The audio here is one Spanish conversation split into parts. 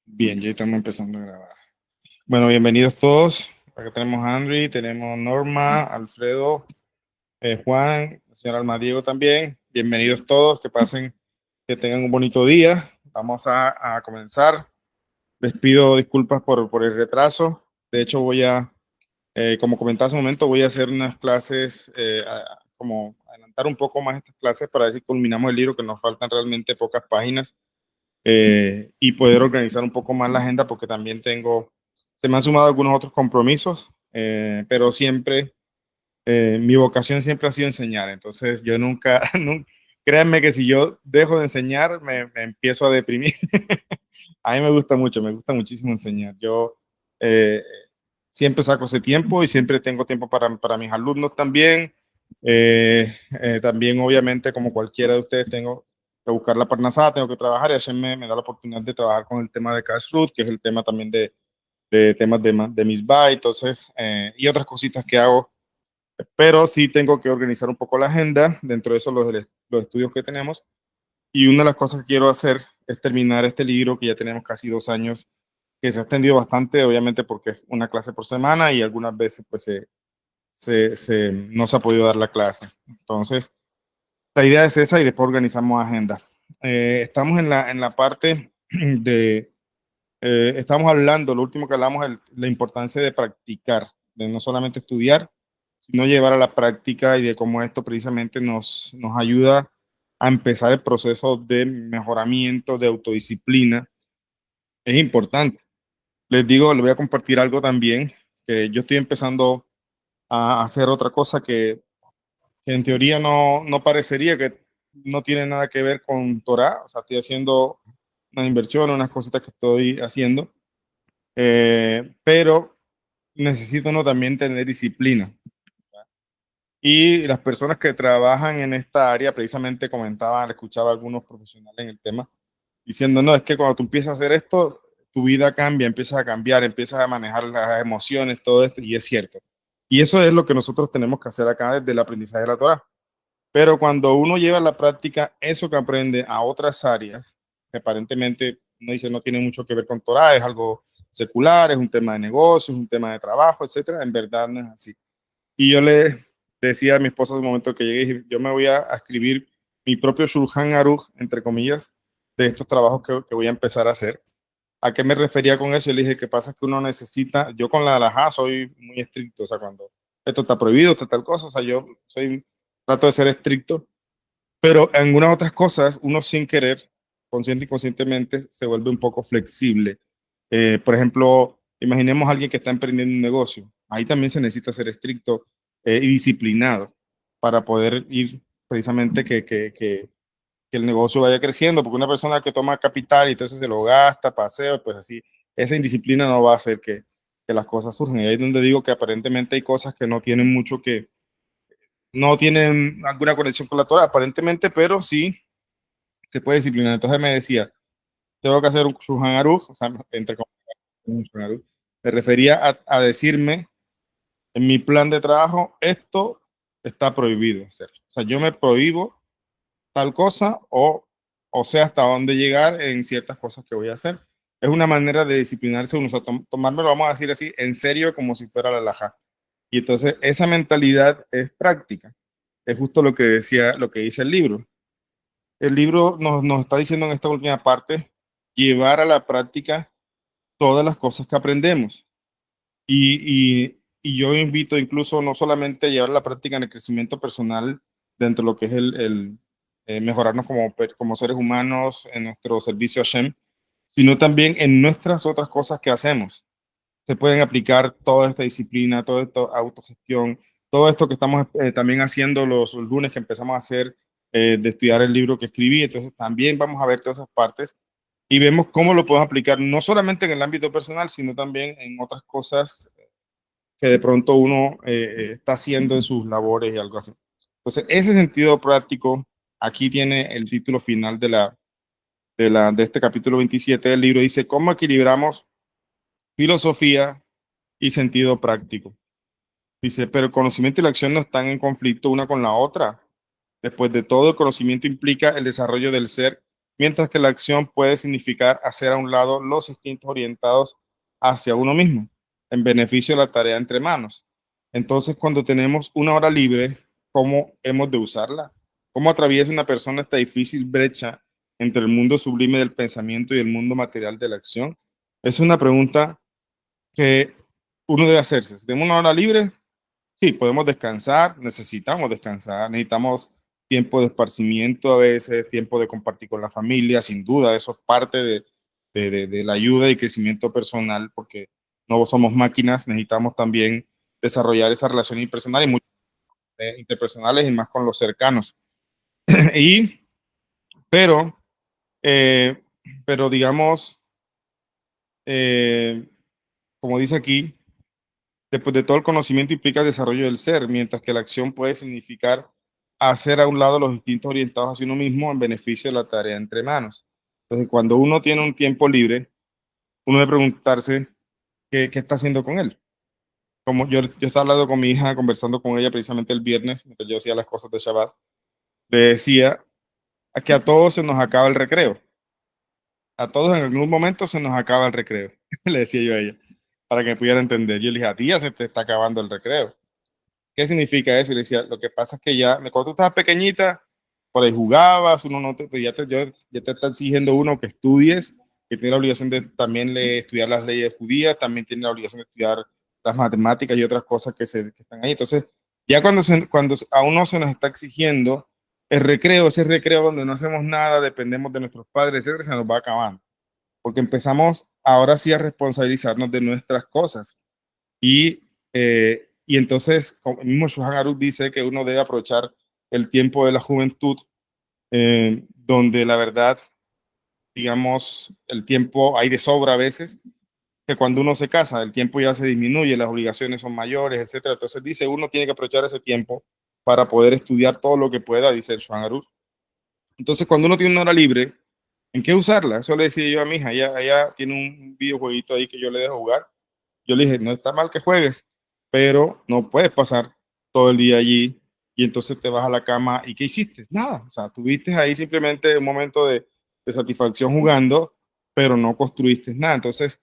Bien, ya estamos empezando a grabar. Bueno, bienvenidos todos. Acá tenemos a Andri, tenemos Norma, Alfredo, Juan, el señor Almadiego también. Bienvenidos todos, que pasen, que tengan un bonito día. Vamos a comenzar. Les pido disculpas por el retraso. De hecho, como comentaba hace un momento, voy a hacer unas clases, como adelantar un poco más estas clases para ver si culminamos el libro, que nos faltan realmente pocas páginas y poder organizar un poco más la agenda porque también se me han sumado algunos otros compromisos, pero siempre, mi vocación siempre ha sido enseñar, entonces yo nunca, créanme que si yo dejo de enseñar me empiezo a deprimir. A mí me gusta muchísimo enseñar. Yo eh, siempre saco ese tiempo y siempre tengo tiempo para mis alumnos también. También, obviamente, como cualquiera de ustedes, tengo que buscar la parnasada, tengo que trabajar y Hashem me da la oportunidad de trabajar con el tema de Kashrut, que es el tema también de temas de Misbah, entonces, y otras cositas que hago, pero sí tengo que organizar un poco la agenda, dentro de eso los estudios que tenemos, y una de las cosas que quiero hacer es terminar este libro que ya tenemos casi 2 años, que se ha extendido bastante, obviamente porque es una clase por semana y algunas veces pues no se ha podido dar la clase. Entonces, la idea es esa y después organizamos agenda. Estamos en la parte de, estamos hablando, lo último que hablamos es la importancia de practicar, de no solamente estudiar, sino llevar a la práctica y de cómo esto precisamente nos ayuda a empezar el proceso de mejoramiento, de autodisciplina. Es importante. Les digo, les voy a compartir algo también, que yo estoy empezando a hacer otra cosa que en teoría no parecería que no tiene nada que ver con Torah, o sea, estoy haciendo una inversión, unas cositas que estoy haciendo, pero necesito no también tener disciplina. Y las personas que trabajan en esta área precisamente comentaban, escuchaba a algunos profesionales en el tema, diciendo, no, es que cuando tú empiezas a hacer esto, tu vida cambia, empiezas a cambiar, empiezas a manejar las emociones, todo esto, y es cierto. Y eso es lo que nosotros tenemos que hacer acá desde el aprendizaje de la Torah. Pero cuando uno lleva a la práctica eso que aprende a otras áreas, que aparentemente no dice no tiene mucho que ver con Torah, es algo secular, es un tema de negocios, es un tema de trabajo, etcétera, en verdad no es así. Y yo le decía a mi esposa en el momento que llegué, yo me voy a escribir mi propio Shulchan Aruch, entre comillas, de estos trabajos que voy a empezar a hacer. ¿A qué me refería con eso? Yo le dije que pasa es que uno necesita, yo con la halajá soy muy estricto, o sea, cuando esto está prohibido, esto tal cosa, o sea, trato de ser estricto, pero en algunas otras cosas uno sin querer, consciente y conscientemente, se vuelve un poco flexible. Por ejemplo, imaginemos a alguien que está emprendiendo un negocio, ahí también se necesita ser estricto y disciplinado para poder ir precisamente que el negocio vaya creciendo, porque una persona que toma capital y entonces se lo gasta, paseo, pues así, esa indisciplina no va a hacer que las cosas surjan. Y ahí es donde digo que aparentemente hay cosas que no tienen mucho no tienen alguna conexión con la Torah, aparentemente, pero sí se puede disciplinar. Entonces me decía, tengo que hacer un Shulchan Aruch, o sea, entre comillas, un Shulchan Aruch. Me refería a decirme en mi plan de trabajo, esto está prohibido hacer. O sea, yo me prohíbo tal cosa o sé hasta dónde llegar en ciertas cosas que voy a hacer. Es una manera de disciplinarse uno, o sea, tomármelo, vamos a decir así, en serio, como si fuera la alhaja. Y entonces esa mentalidad es práctica. Es justo lo que decía, lo que dice el libro. El libro nos está diciendo en esta última parte, llevar a la práctica todas las cosas que aprendemos. Y yo invito incluso no solamente a llevar a la práctica en el crecimiento personal dentro de lo que es mejorarnos como seres humanos en nuestro servicio a Shem, sino también en nuestras otras cosas que hacemos. Se pueden aplicar toda esta disciplina, toda esta autogestión, todo esto que estamos también haciendo los lunes que empezamos a hacer, de estudiar el libro que escribí. Entonces también vamos a ver todas esas partes y vemos cómo lo podemos aplicar no solamente en el ámbito personal, sino también en otras cosas que de pronto uno está haciendo en sus labores y algo así. Entonces, ese sentido práctico, aquí tiene el título final de este capítulo 27 del libro, dice, ¿cómo equilibramos filosofía y sentido práctico? Dice, pero el conocimiento y la acción no están en conflicto una con la otra. Después de todo, el conocimiento implica el desarrollo del ser mientras que la acción puede significar hacer a un lado los instintos orientados hacia uno mismo, en beneficio de la tarea entre manos. Entonces, cuando tenemos una hora libre, ¿cómo hemos de usarla? ¿Cómo atraviesa una persona esta difícil brecha entre el mundo sublime del pensamiento y el mundo material de la acción? Es una pregunta que uno debe hacerse. Si tenemos una hora libre, sí, podemos descansar, necesitamos tiempo de esparcimiento a veces, tiempo de compartir con la familia, sin duda, eso es parte de la ayuda y crecimiento personal, porque no somos máquinas, necesitamos también desarrollar esa relación interpersonal y interpersonales y más con los cercanos. y, pero, eh, pero digamos, eh, como dice aquí, después de todo el conocimiento implica el desarrollo del ser, mientras que la acción puede significar hacer a un lado los instintos orientados hacia uno mismo en beneficio de la tarea entre manos. Entonces, cuando uno tiene un tiempo libre, uno debe preguntarse qué está haciendo con él. Como yo estaba hablando con mi hija, conversando con ella precisamente el viernes, mientras yo hacía las cosas de Shabbat, le decía que a todos se nos acaba el recreo. A todos en algún momento se nos acaba el recreo. Le decía yo a ella, para que me pudiera entender. Yo le dije, a ti ya se te está acabando el recreo. ¿Qué significa eso? Y le decía, lo que pasa es que ya, cuando tú estabas pequeñita, por ahí jugabas, uno no te, pues ya te está exigiendo uno que estudies, que tiene la obligación de también estudiar las leyes judías, también tiene la obligación de estudiar las matemáticas y otras cosas que están ahí. Entonces, ya cuando a uno se nos está exigiendo el recreo, ese recreo donde no hacemos nada, dependemos de nuestros padres, etcétera, se nos va acabando. Porque empezamos ahora sí a responsabilizarnos de nuestras cosas. Y entonces, como el mismo Shulchan Aruch dice que uno debe aprovechar el tiempo de la juventud, donde la verdad, digamos, el tiempo hay de sobra a veces, que cuando uno se casa, el tiempo ya se disminuye, las obligaciones son mayores, etcétera. Entonces dice, uno tiene que aprovechar ese tiempo para poder estudiar todo lo que pueda, dice el Shulchan Aruch. Entonces, cuando uno tiene una hora libre, ¿en qué usarla? Eso le decía yo a mi hija, ella tiene un videojueguito ahí que yo le dejo jugar. Yo le dije, no está mal que juegues, pero no puedes pasar todo el día allí y entonces te vas a la cama y ¿qué hiciste? Nada, o sea, tuviste ahí simplemente un momento de satisfacción jugando, pero no construiste nada. Entonces,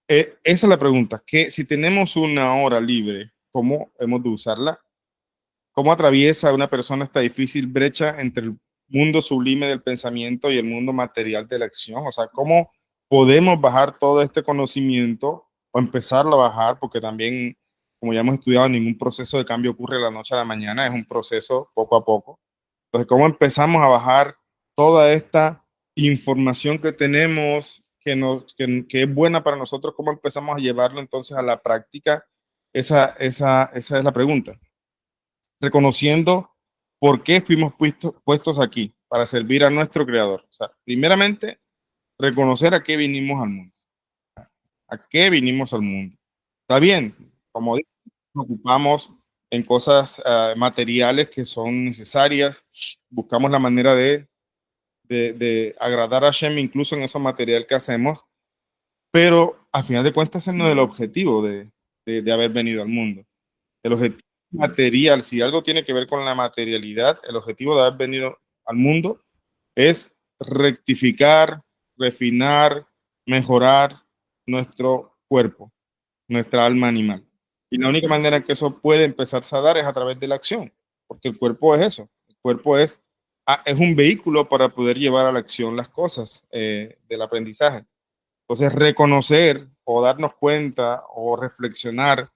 esa es la pregunta, que si tenemos una hora libre, ¿cómo hemos de usarla? ¿Cómo atraviesa una persona esta difícil brecha entre el mundo sublime del pensamiento y el mundo material de la acción? O sea, ¿cómo podemos bajar todo este conocimiento o empezarlo a bajar? Porque también, como ya hemos estudiado, ningún proceso de cambio ocurre de la noche a la mañana, es un proceso poco a poco. Entonces, ¿cómo empezamos a bajar toda esta información que tenemos, que es buena para nosotros? ¿Cómo empezamos a llevarlo entonces a la práctica? Esa es la pregunta, reconociendo por qué fuimos puestos aquí, para servir a nuestro Creador. O sea, primeramente, reconocer a qué vinimos al mundo. ¿A qué vinimos al mundo? Está bien, como digo, nos ocupamos en cosas materiales que son necesarias, buscamos la manera de agradar a Hashem incluso en eso material que hacemos, pero al final de cuentas ese no es el objetivo de haber venido al mundo. El objetivo material, si algo tiene que ver con la materialidad, el objetivo de haber venido al mundo es rectificar, refinar, mejorar nuestro cuerpo, nuestra alma animal. Y la única manera en que eso puede empezarse a dar es a través de la acción, porque el cuerpo es eso. El cuerpo es un vehículo para poder llevar a la acción las cosas del aprendizaje. Entonces, reconocer o darnos cuenta o reflexionar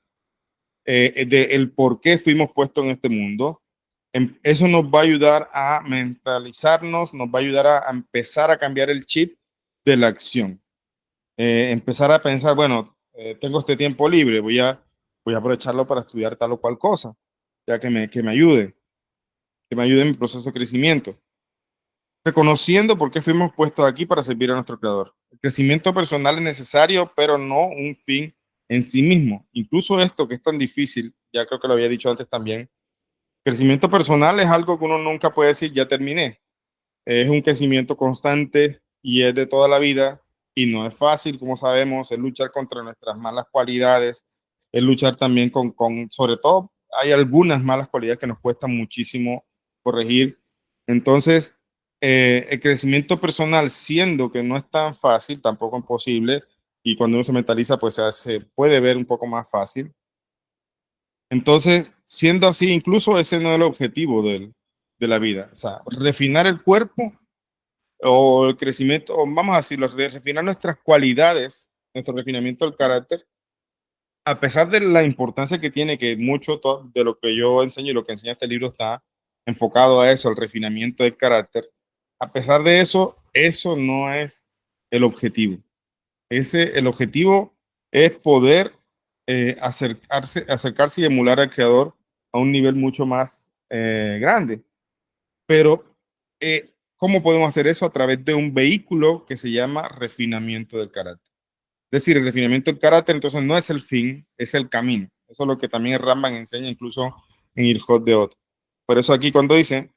de el por qué fuimos puestos en este mundo. Eso nos va a ayudar a mentalizarnos, nos va a ayudar a empezar a cambiar el chip de la acción. Empezar a pensar, bueno, tengo este tiempo libre, voy a aprovecharlo para estudiar tal o cual cosa, ya que me ayude en mi proceso de crecimiento. Reconociendo por qué fuimos puestos aquí para servir a nuestro Creador. El crecimiento personal es necesario, pero no un fin en sí mismo. Incluso esto que es tan difícil, ya creo que lo había dicho antes también, crecimiento personal es algo que uno nunca puede decir, ya terminé. Es un crecimiento constante y es de toda la vida y no es fácil, como sabemos, es luchar contra nuestras malas cualidades, es luchar también sobre todo, hay algunas malas cualidades que nos cuestan muchísimo corregir. Entonces, el crecimiento personal, siendo que no es tan fácil, tampoco imposible, y cuando uno se mentaliza, pues se puede ver un poco más fácil. Entonces, siendo así, incluso ese no es el objetivo de la vida. O sea, refinar el cuerpo o el crecimiento, o vamos a decirlo, refinar nuestras cualidades, nuestro refinamiento del carácter, a pesar de la importancia que tiene, que mucho de lo que yo enseño y lo que enseña este libro está enfocado a eso, al refinamiento del carácter, a pesar de eso, eso no es el objetivo. El objetivo es poder acercarse y emular al creador a un nivel mucho más grande. Pero, ¿cómo podemos hacer eso? A través de un vehículo que se llama refinamiento del carácter. Es decir, el refinamiento del carácter entonces no es el fin, es el camino. Eso es lo que también Rambam enseña incluso en Ilhot de Ot. Por eso aquí cuando dice,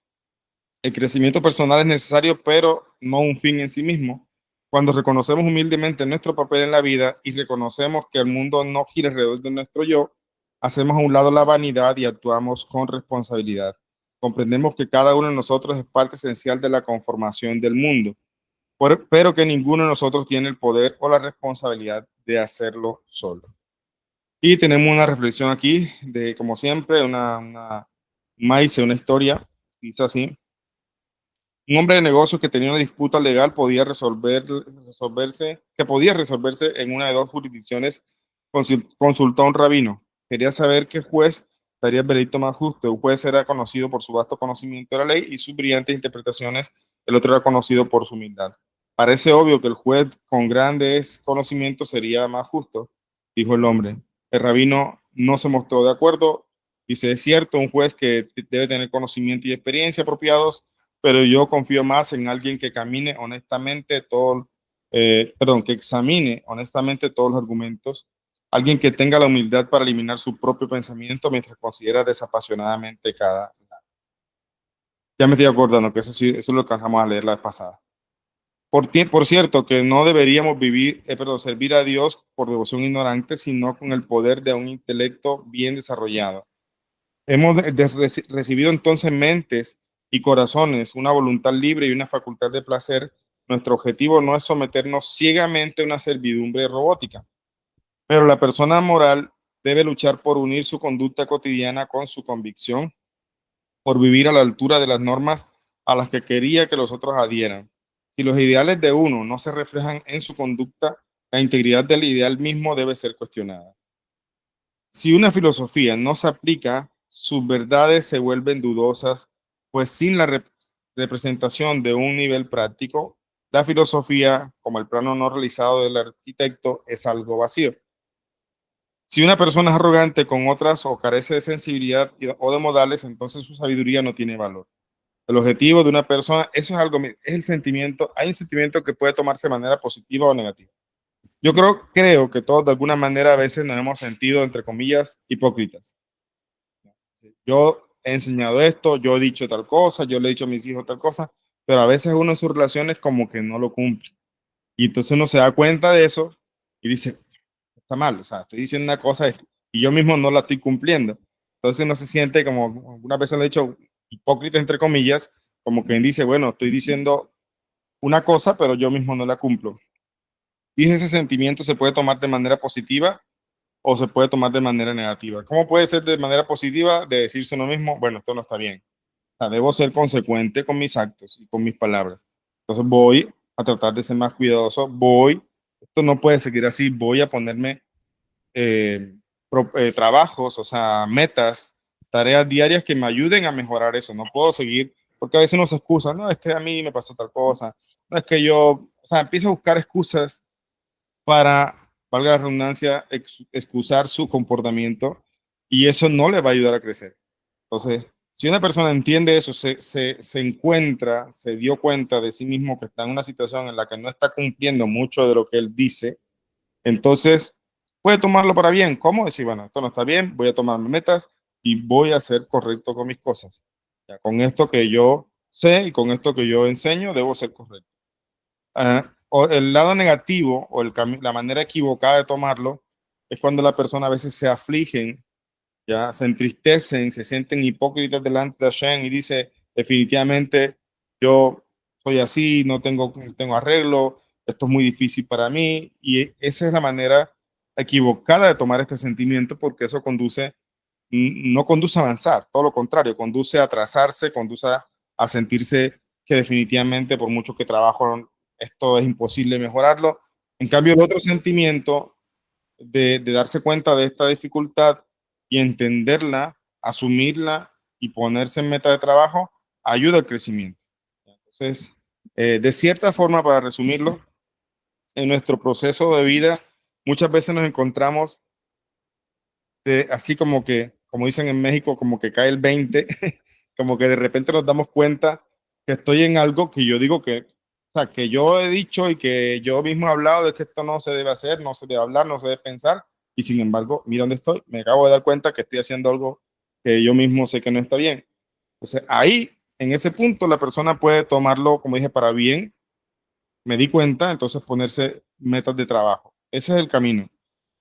el crecimiento personal es necesario, pero no un fin en sí mismo. Cuando reconocemos humildemente nuestro papel en la vida y reconocemos que el mundo no gira alrededor de nuestro yo, hacemos a un lado la vanidad y actuamos con responsabilidad. Comprendemos que cada uno de nosotros es parte esencial de la conformación del mundo, pero que ninguno de nosotros tiene el poder o la responsabilidad de hacerlo solo. Y tenemos una reflexión aquí de, como siempre, una historia. Dice así: un hombre de negocios que tenía una disputa legal que podía resolverse en una de dos jurisdicciones, consultó a un rabino. Quería saber qué juez daría el veredicto más justo. Un juez era conocido por su vasto conocimiento de la ley y sus brillantes interpretaciones. El otro era conocido por su humildad. Parece obvio que el juez con grandes conocimientos sería más justo, dijo el hombre. El rabino no se mostró de acuerdo. Dice, es cierto, un juez que debe tener conocimiento y experiencia apropiados, pero yo confío más en alguien que camine honestamente que examine honestamente todos los argumentos, alguien que tenga la humildad para eliminar su propio pensamiento mientras considera desapasionadamente cada. Ya me estoy acordando que eso sí, eso lo alcanzamos a leer la vez pasada. Por cierto, que no deberíamos servir a Dios por devoción ignorante, sino con el poder de un intelecto bien desarrollado. Hemos recibido entonces mentes y corazones, una voluntad libre y una facultad de placer. Nuestro objetivo no es someternos ciegamente a una servidumbre robótica, pero la persona moral debe luchar por unir su conducta cotidiana con su convicción, por vivir a la altura de las normas a las que quería que los otros adhieran. Si los ideales de uno no se reflejan en su conducta, la integridad del ideal mismo debe ser cuestionada. Si una filosofía no se aplica, sus verdades se vuelven dudosas, pues sin la representación de un nivel práctico, la filosofía, como el plano no realizado del arquitecto, es algo vacío. Si una persona es arrogante con otras o carece de sensibilidad o de modales, entonces su sabiduría no tiene valor. El objetivo de una persona, eso es algo, es el sentimiento, hay un sentimiento que puede tomarse de manera positiva o negativa. Yo creo que todos de alguna manera a veces nos hemos sentido, entre comillas, hipócritas. Yo he enseñado esto, yo he dicho tal cosa, yo le he dicho a mis hijos tal cosa, pero a veces uno en sus relaciones como que no lo cumple. Y entonces uno se da cuenta de eso y dice, está mal, o sea, estoy diciendo una cosa y yo mismo no la estoy cumpliendo. Entonces uno se siente como, algunas veces lo he dicho, hipócrita entre comillas, como quien dice, bueno, estoy diciendo una cosa, pero yo mismo no la cumplo. Y ese sentimiento se puede tomar de manera positiva o se puede tomar de manera negativa. ¿Cómo puede ser de manera positiva de decirse uno mismo, bueno, esto no está bien? O sea, debo ser consecuente con mis actos y con mis palabras. Entonces voy a tratar de ser más cuidadoso, esto no puede seguir así, voy a ponerme trabajos, o sea, metas, tareas diarias que me ayuden a mejorar eso. No puedo seguir, porque a veces uno se excusa, no, es que a mí me pasó tal cosa, no es que yo, o sea, empieza a buscar excusas para, valga la redundancia, excusar su comportamiento y eso no le va a ayudar a crecer. Entonces, si una persona entiende eso, se dio cuenta de sí mismo que está en una situación en la que no está cumpliendo mucho de lo que él dice, entonces puede tomarlo para bien. ¿Cómo? Decir, bueno, esto no está bien, voy a tomar mis metas y voy a ser correcto con mis cosas. Ya, con esto que yo sé y con esto que yo enseño, debo ser correcto. O el lado negativo o la manera equivocada de tomarlo es cuando la persona a veces se afligen, ya se entristecen, se sienten hipócritas delante de Hashem y dice definitivamente yo soy así, no tengo arreglo, esto es muy difícil para mí, y esa es la manera equivocada de tomar este sentimiento, porque eso no conduce a avanzar, todo lo contrario, conduce a atrasarse, conduce a sentirse que definitivamente por mucho que trabajo, esto es imposible mejorarlo. En cambio, el otro sentimiento de darse cuenta de esta dificultad y entenderla, asumirla y ponerse en meta de trabajo, ayuda al crecimiento. Entonces, de cierta forma, para resumirlo, en nuestro proceso de vida, muchas veces nos encontramos así como que, como dicen en México, como que cae el 20, como que de repente nos damos cuenta que estoy en algo que yo digo que, o sea, que yo he dicho y que yo mismo he hablado de que esto no se debe hacer, no se debe hablar, no se debe pensar, y sin embargo, mira dónde estoy, me acabo de dar cuenta que estoy haciendo algo que yo mismo sé que no está bien. Entonces, ahí, en ese punto, la persona puede tomarlo, como dije, para bien, me di cuenta, entonces ponerse metas de trabajo. Ese es el camino.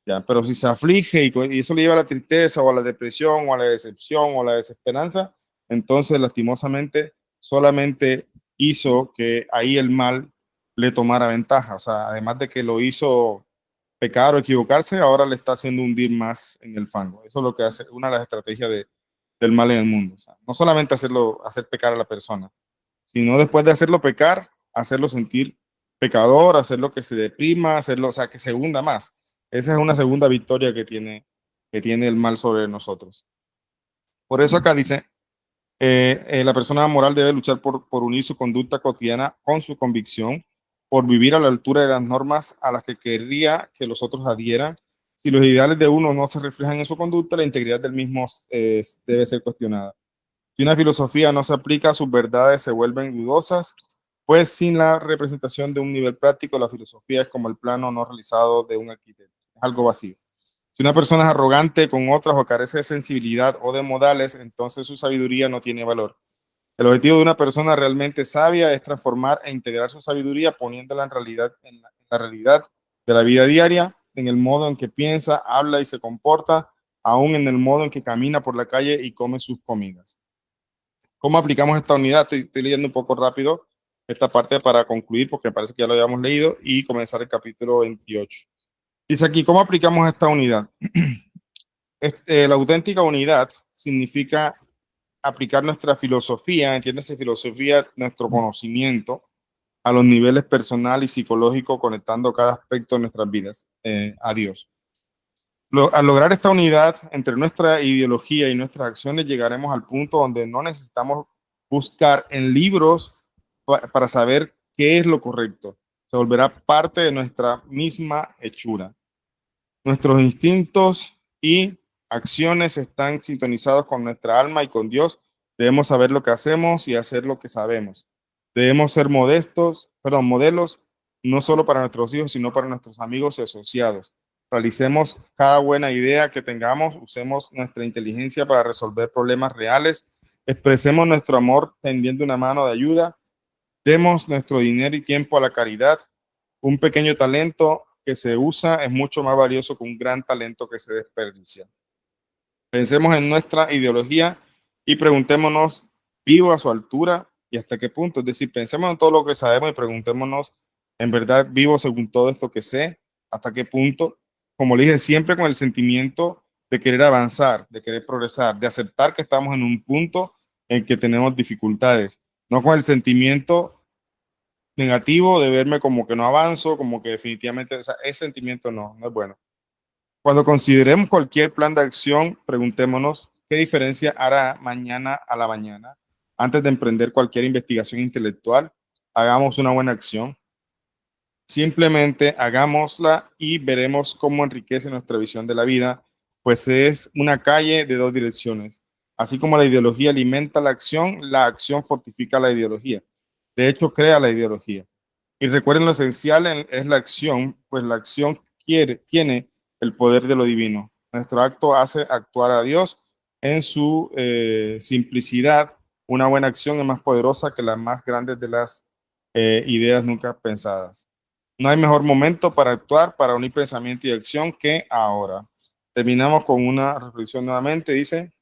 Ya, pero si se aflige y eso le lleva a la tristeza o a la depresión o a la decepción o a la desesperanza, entonces lastimosamente solamente hizo que ahí el mal le tomara ventaja. O sea, además de que lo hizo pecar o equivocarse, ahora le está haciendo hundir más en el fango. Eso es lo que hace una de las estrategias del mal en el mundo. O sea, no solamente hacer pecar a la persona, sino después de hacerlo pecar, hacerlo sentir pecador, hacerlo que se deprima, hacerlo, o sea, que se hunda más. Esa es una segunda victoria que tiene el mal sobre nosotros. Por eso acá dice, la persona moral debe luchar por unir su conducta cotidiana con su convicción, por vivir a la altura de las normas a las que querría que los otros adhieran. Si los ideales de uno no se reflejan en su conducta, la integridad del mismo debe ser cuestionada. Si una filosofía no se aplica, sus verdades se vuelven dudosas, pues sin la representación de un nivel práctico, la filosofía es como el plano no realizado de un arquitecto, es algo vacío. Si una persona es arrogante con otras o carece de sensibilidad o de modales, entonces su sabiduría no tiene valor. El objetivo de una persona realmente sabia es transformar e integrar su sabiduría poniéndola en la realidad de la vida diaria, en el modo en que piensa, habla y se comporta, aún en el modo en que camina por la calle y come sus comidas. ¿Cómo aplicamos esta unidad? Estoy leyendo un poco rápido esta parte para concluir, porque parece que ya lo habíamos leído, y comenzar el capítulo 28. Dice aquí, ¿cómo aplicamos esta unidad? La auténtica unidad significa aplicar nuestra filosofía, entiéndase filosofía, nuestro conocimiento a los niveles personal y psicológico, conectando cada aspecto de nuestras vidas a Dios. Al lograr esta unidad entre nuestra ideología y nuestras acciones, llegaremos al punto donde no necesitamos buscar en libros para saber qué es lo correcto. Se volverá parte de nuestra misma hechura. Nuestros instintos y acciones están sintonizados con nuestra alma y con Dios. Debemos saber lo que hacemos y hacer lo que sabemos. Debemos ser modelos, no solo para nuestros hijos, sino para nuestros amigos y asociados. Realicemos cada buena idea que tengamos, usemos nuestra inteligencia para resolver problemas reales, expresemos nuestro amor tendiendo una mano de ayuda, demos nuestro dinero y tiempo a la caridad. Un pequeño talento que se usa es mucho más valioso que un gran talento que se desperdicia. Pensemos en nuestra ideología y preguntémonos, ¿vivo a su altura y hasta qué punto? Es decir, pensemos en todo lo que sabemos y preguntémonos, ¿en verdad vivo según todo esto que sé? ¿Hasta qué punto? Como le dije, siempre con el sentimiento de querer avanzar, de querer progresar, de aceptar que estamos en un punto en que tenemos dificultades, no con el sentimiento negativo de verme como que no avanzo, como que definitivamente, o sea, ese sentimiento no es bueno. Cuando consideremos cualquier plan de acción, preguntémonos qué diferencia hará mañana a la mañana. Antes de emprender cualquier investigación intelectual, hagamos una buena acción. Simplemente hagámosla y veremos cómo enriquece nuestra visión de la vida, pues es una calle de dos direcciones. Así como la ideología alimenta la acción fortifica la ideología. De hecho, crea la ideología. Y recuerden, lo esencial es la acción, pues la acción tiene el poder de lo divino. Nuestro acto hace actuar a Dios en su simplicidad. Una buena acción es más poderosa que las más grandes de las ideas nunca pensadas. No hay mejor momento para actuar, para unir pensamiento y acción que ahora. Terminamos con una reflexión nuevamente. Dice,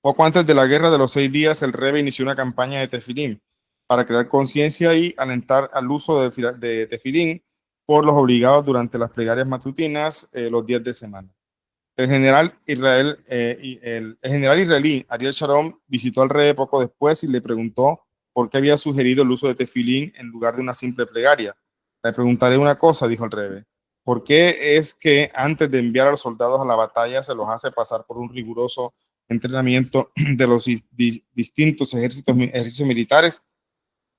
poco antes de la guerra de los 6 días, el rey inició una campaña de tefilim. para crear conciencia y alentar al uso de tefilín por los obligados durante las plegarias matutinas los días de semana. El general israelí Ariel Sharon visitó al rey poco después y le preguntó por qué había sugerido el uso de tefilín en lugar de una simple plegaria. Le preguntaré una cosa, dijo el rey. ¿Por qué es que antes de enviar a los soldados a la batalla se los hace pasar por un riguroso entrenamiento de los distintos ejercicios militares?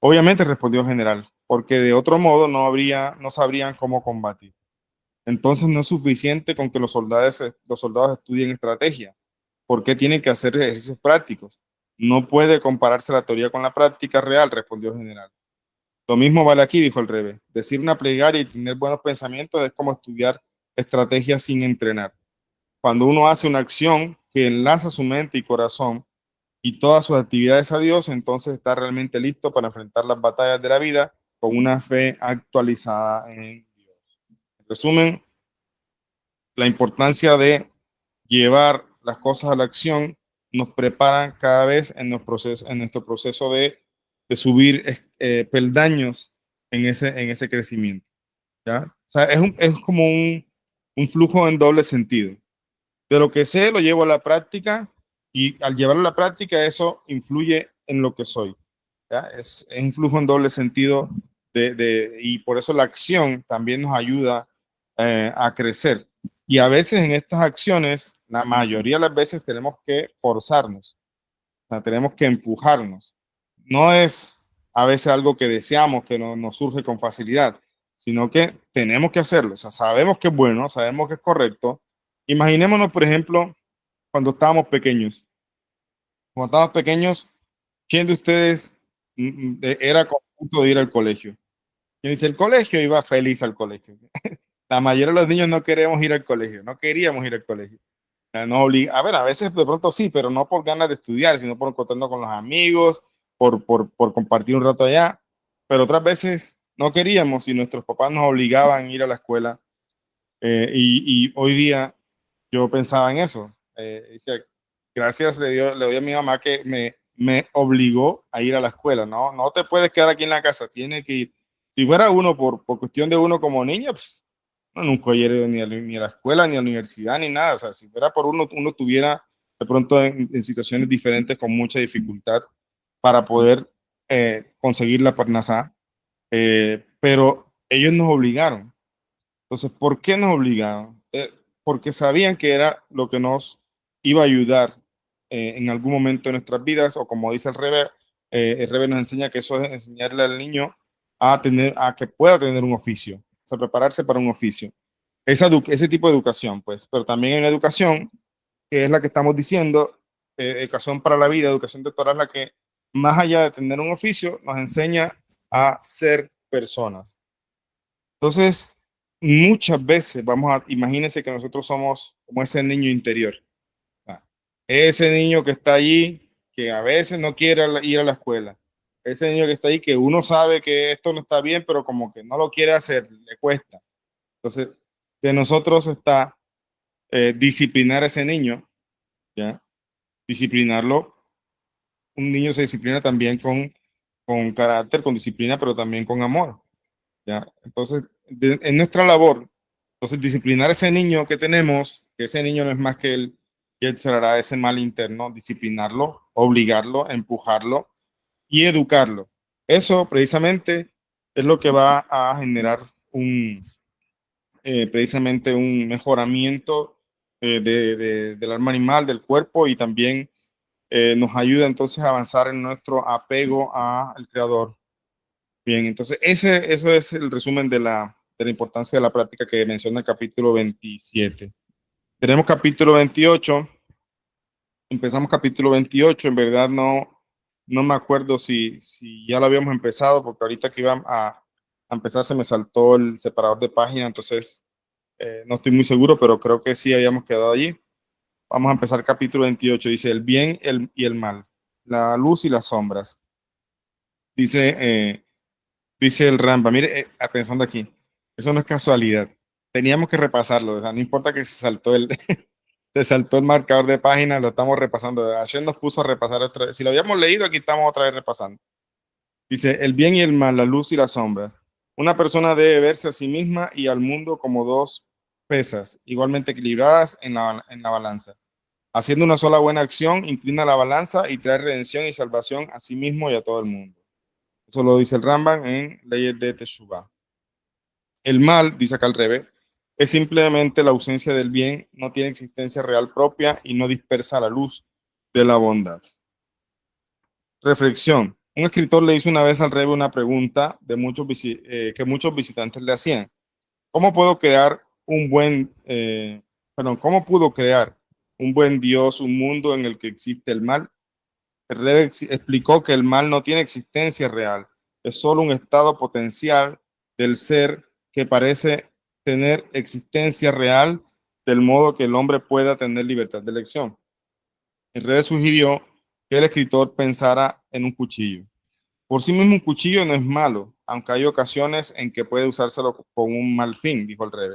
Obviamente, respondió el general, porque de otro modo no sabrían cómo combatir. Entonces no es suficiente con que los soldados estudien estrategia. ¿Por qué tienen que hacer ejercicios prácticos? No puede compararse la teoría con la práctica real, respondió el general. Lo mismo vale aquí, dijo el rebe. Decir una plegaria y tener buenos pensamientos es como estudiar estrategia sin entrenar. Cuando uno hace una acción que enlaza su mente y corazón y todas sus actividades a Dios, entonces está realmente listo para enfrentar las batallas de la vida con una fe actualizada en Dios. En resumen, la importancia de llevar las cosas a la acción nos prepara cada vez en nuestro proceso de subir peldaños en ese crecimiento. ¿Ya? O sea, es como un flujo en doble sentido. De lo que sé lo llevo a la práctica y al llevarlo a la práctica eso influye en lo que soy. ¿Ya? Es un flujo en doble sentido y por eso la acción también nos ayuda a crecer. Y a veces en estas acciones, la mayoría de las veces tenemos que forzarnos, o sea, tenemos que empujarnos. No es a veces algo que deseamos, que no, nos surge con facilidad, sino que tenemos que hacerlo. O sea, sabemos que es bueno, sabemos que es correcto. Imaginémonos, por ejemplo, cuando estábamos pequeños. Cuando estábamos pequeños, ¿quién de ustedes era contento de ir al colegio? ¿Quién dice el colegio? Iba feliz al colegio. La mayoría de los niños no queremos ir al colegio, no queríamos ir al colegio. No a ver, a veces de pronto sí, pero no por ganas de estudiar, sino por encontrarnos con los amigos, por compartir un rato allá. Pero otras veces no queríamos y nuestros papás nos obligaban a ir a la escuela. Y hoy día yo pensaba en eso. Decía, gracias le doy a mi mamá que me obligó a ir a la escuela. No, no te puedes quedar aquí en la casa, tienes que ir. Si fuera uno por cuestión de uno como niño, pues no, nunca hubiera ido ni a la escuela, ni a la universidad, ni nada. O sea, si fuera por uno tuviera de pronto en situaciones diferentes con mucha dificultad para poder conseguir la parnasá. Pero ellos nos obligaron. Entonces, ¿por qué nos obligaban? Porque sabían que era lo que nos iba a ayudar en algún momento de nuestras vidas, o como dice el Rebe nos enseña que eso es enseñarle al niño a que pueda tener un oficio, o sea, prepararse para un oficio. Ese tipo de educación, pues, pero también hay una educación que es la que estamos diciendo, educación para la vida, educación de Torah, es la que, más allá de tener un oficio, nos enseña a ser personas. Entonces, muchas veces imagínense que nosotros somos como ese niño interior. Ah, ese niño que está allí, que a veces no quiere ir a la escuela. Ese niño que está ahí, que uno sabe que esto no está bien, pero como que no lo quiere hacer, le cuesta. Entonces, de nosotros está disciplinar a ese niño, ¿ya? Disciplinarlo. Un niño se disciplina también con carácter, con disciplina, pero también con amor. ¿Ya? Entonces, en nuestra labor, entonces disciplinar a ese niño que tenemos, que ese niño no es más que él será ese mal interno, disciplinarlo, obligarlo, empujarlo y educarlo. Eso precisamente es lo que va a generar precisamente un mejoramiento del alma animal, del cuerpo y también nos ayuda entonces a avanzar en nuestro apego al Creador. Bien, entonces eso es el resumen de la importancia de la práctica que menciona el capítulo 27. Tenemos capítulo 28, empezamos capítulo 28, en verdad no me acuerdo si ya lo habíamos empezado, porque ahorita que iba a empezar se me saltó el separador de página, entonces no estoy muy seguro, pero creo que sí habíamos quedado allí. Vamos a empezar capítulo 28, dice el bien y el mal, la luz y las sombras. Dice el Ramba, mire, pensando aquí, eso no es casualidad. Teníamos que repasarlo, o sea, no importa que se saltó el marcador de página, lo estamos repasando. Ayer nos puso a repasar otra vez. Si lo habíamos leído, aquí estamos otra vez repasando. Dice, el bien y el mal, la luz y las sombras. Una persona debe verse a sí misma y al mundo como dos pesas, igualmente equilibradas en la balanza. Haciendo una sola buena acción, inclina la balanza y trae redención y salvación a sí mismo y a todo el mundo. Eso lo dice el Rambam en Leyes de Teshuvah. El mal, dice acá al revés, es simplemente la ausencia del bien, no tiene existencia real propia y no dispersa la luz de la bondad. Reflexión. Un escritor le hizo una vez al rey una pregunta que muchos visitantes le hacían. ¿Cómo puedo crear cómo pudo crear un buen Dios, un mundo en el que existe el mal? El rey explicó que el mal no tiene existencia real, es solo un estado potencial del ser que parece tener existencia real, del modo que el hombre pueda tener libertad de elección. El rey sugirió que el escritor pensara en un cuchillo. Por sí mismo un cuchillo no es malo, aunque hay ocasiones en que puede usárselo con un mal fin, dijo el rey.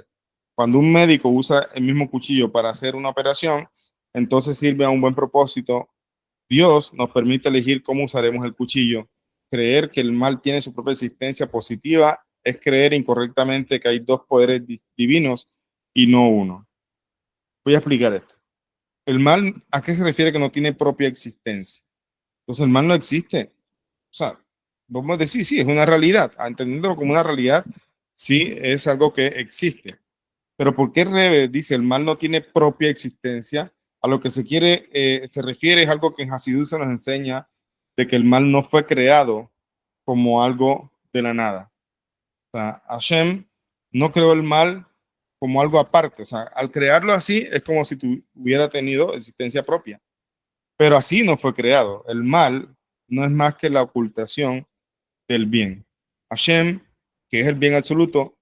Cuando un médico usa el mismo cuchillo para hacer una operación, entonces sirve a un buen propósito. Dios nos permite elegir cómo usaremos el cuchillo. Creer que el mal tiene su propia existencia positiva es creer incorrectamente que hay dos poderes divinos y no uno. Voy a explicar esto. El mal, ¿a qué se refiere que no tiene propia existencia? Entonces el mal no existe. O sea, vamos a decir, sí, es una realidad. Entendiéndolo como una realidad, sí, es algo que existe. Pero ¿por qué Rebe dice el mal no tiene propia existencia? A lo que se refiere es algo que en Hasidut se nos enseña de que el mal no fue creado como algo de la nada. O sea, Hashem no creó el mal como algo aparte. O sea, al crearlo así es como si hubiera tenido existencia propia. Pero así no fue creado. El mal no es más que la ocultación del bien. Hashem, que es el bien absoluto,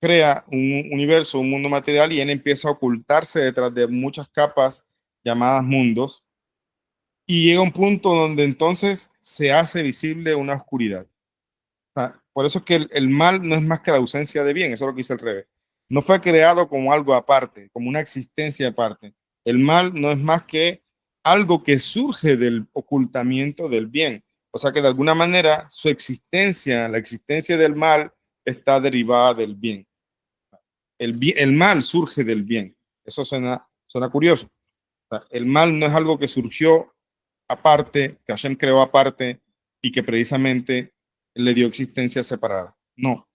crea un universo, un mundo material y él empieza a ocultarse detrás de muchas capas llamadas mundos y llega a un punto donde entonces se hace visible una oscuridad. O sea, por eso es que el mal no es más que la ausencia de bien, eso es lo que dice el revés. No fue creado como algo aparte, como una existencia aparte. El mal no es más que algo que surge del ocultamiento del bien. O sea que de alguna manera su existencia, la existencia del mal, está derivada del bien. El mal surge del bien. Eso suena curioso. O sea, el mal no es algo que surgió aparte, que Hashem creó aparte y que precisamente le dio existencia separada. No,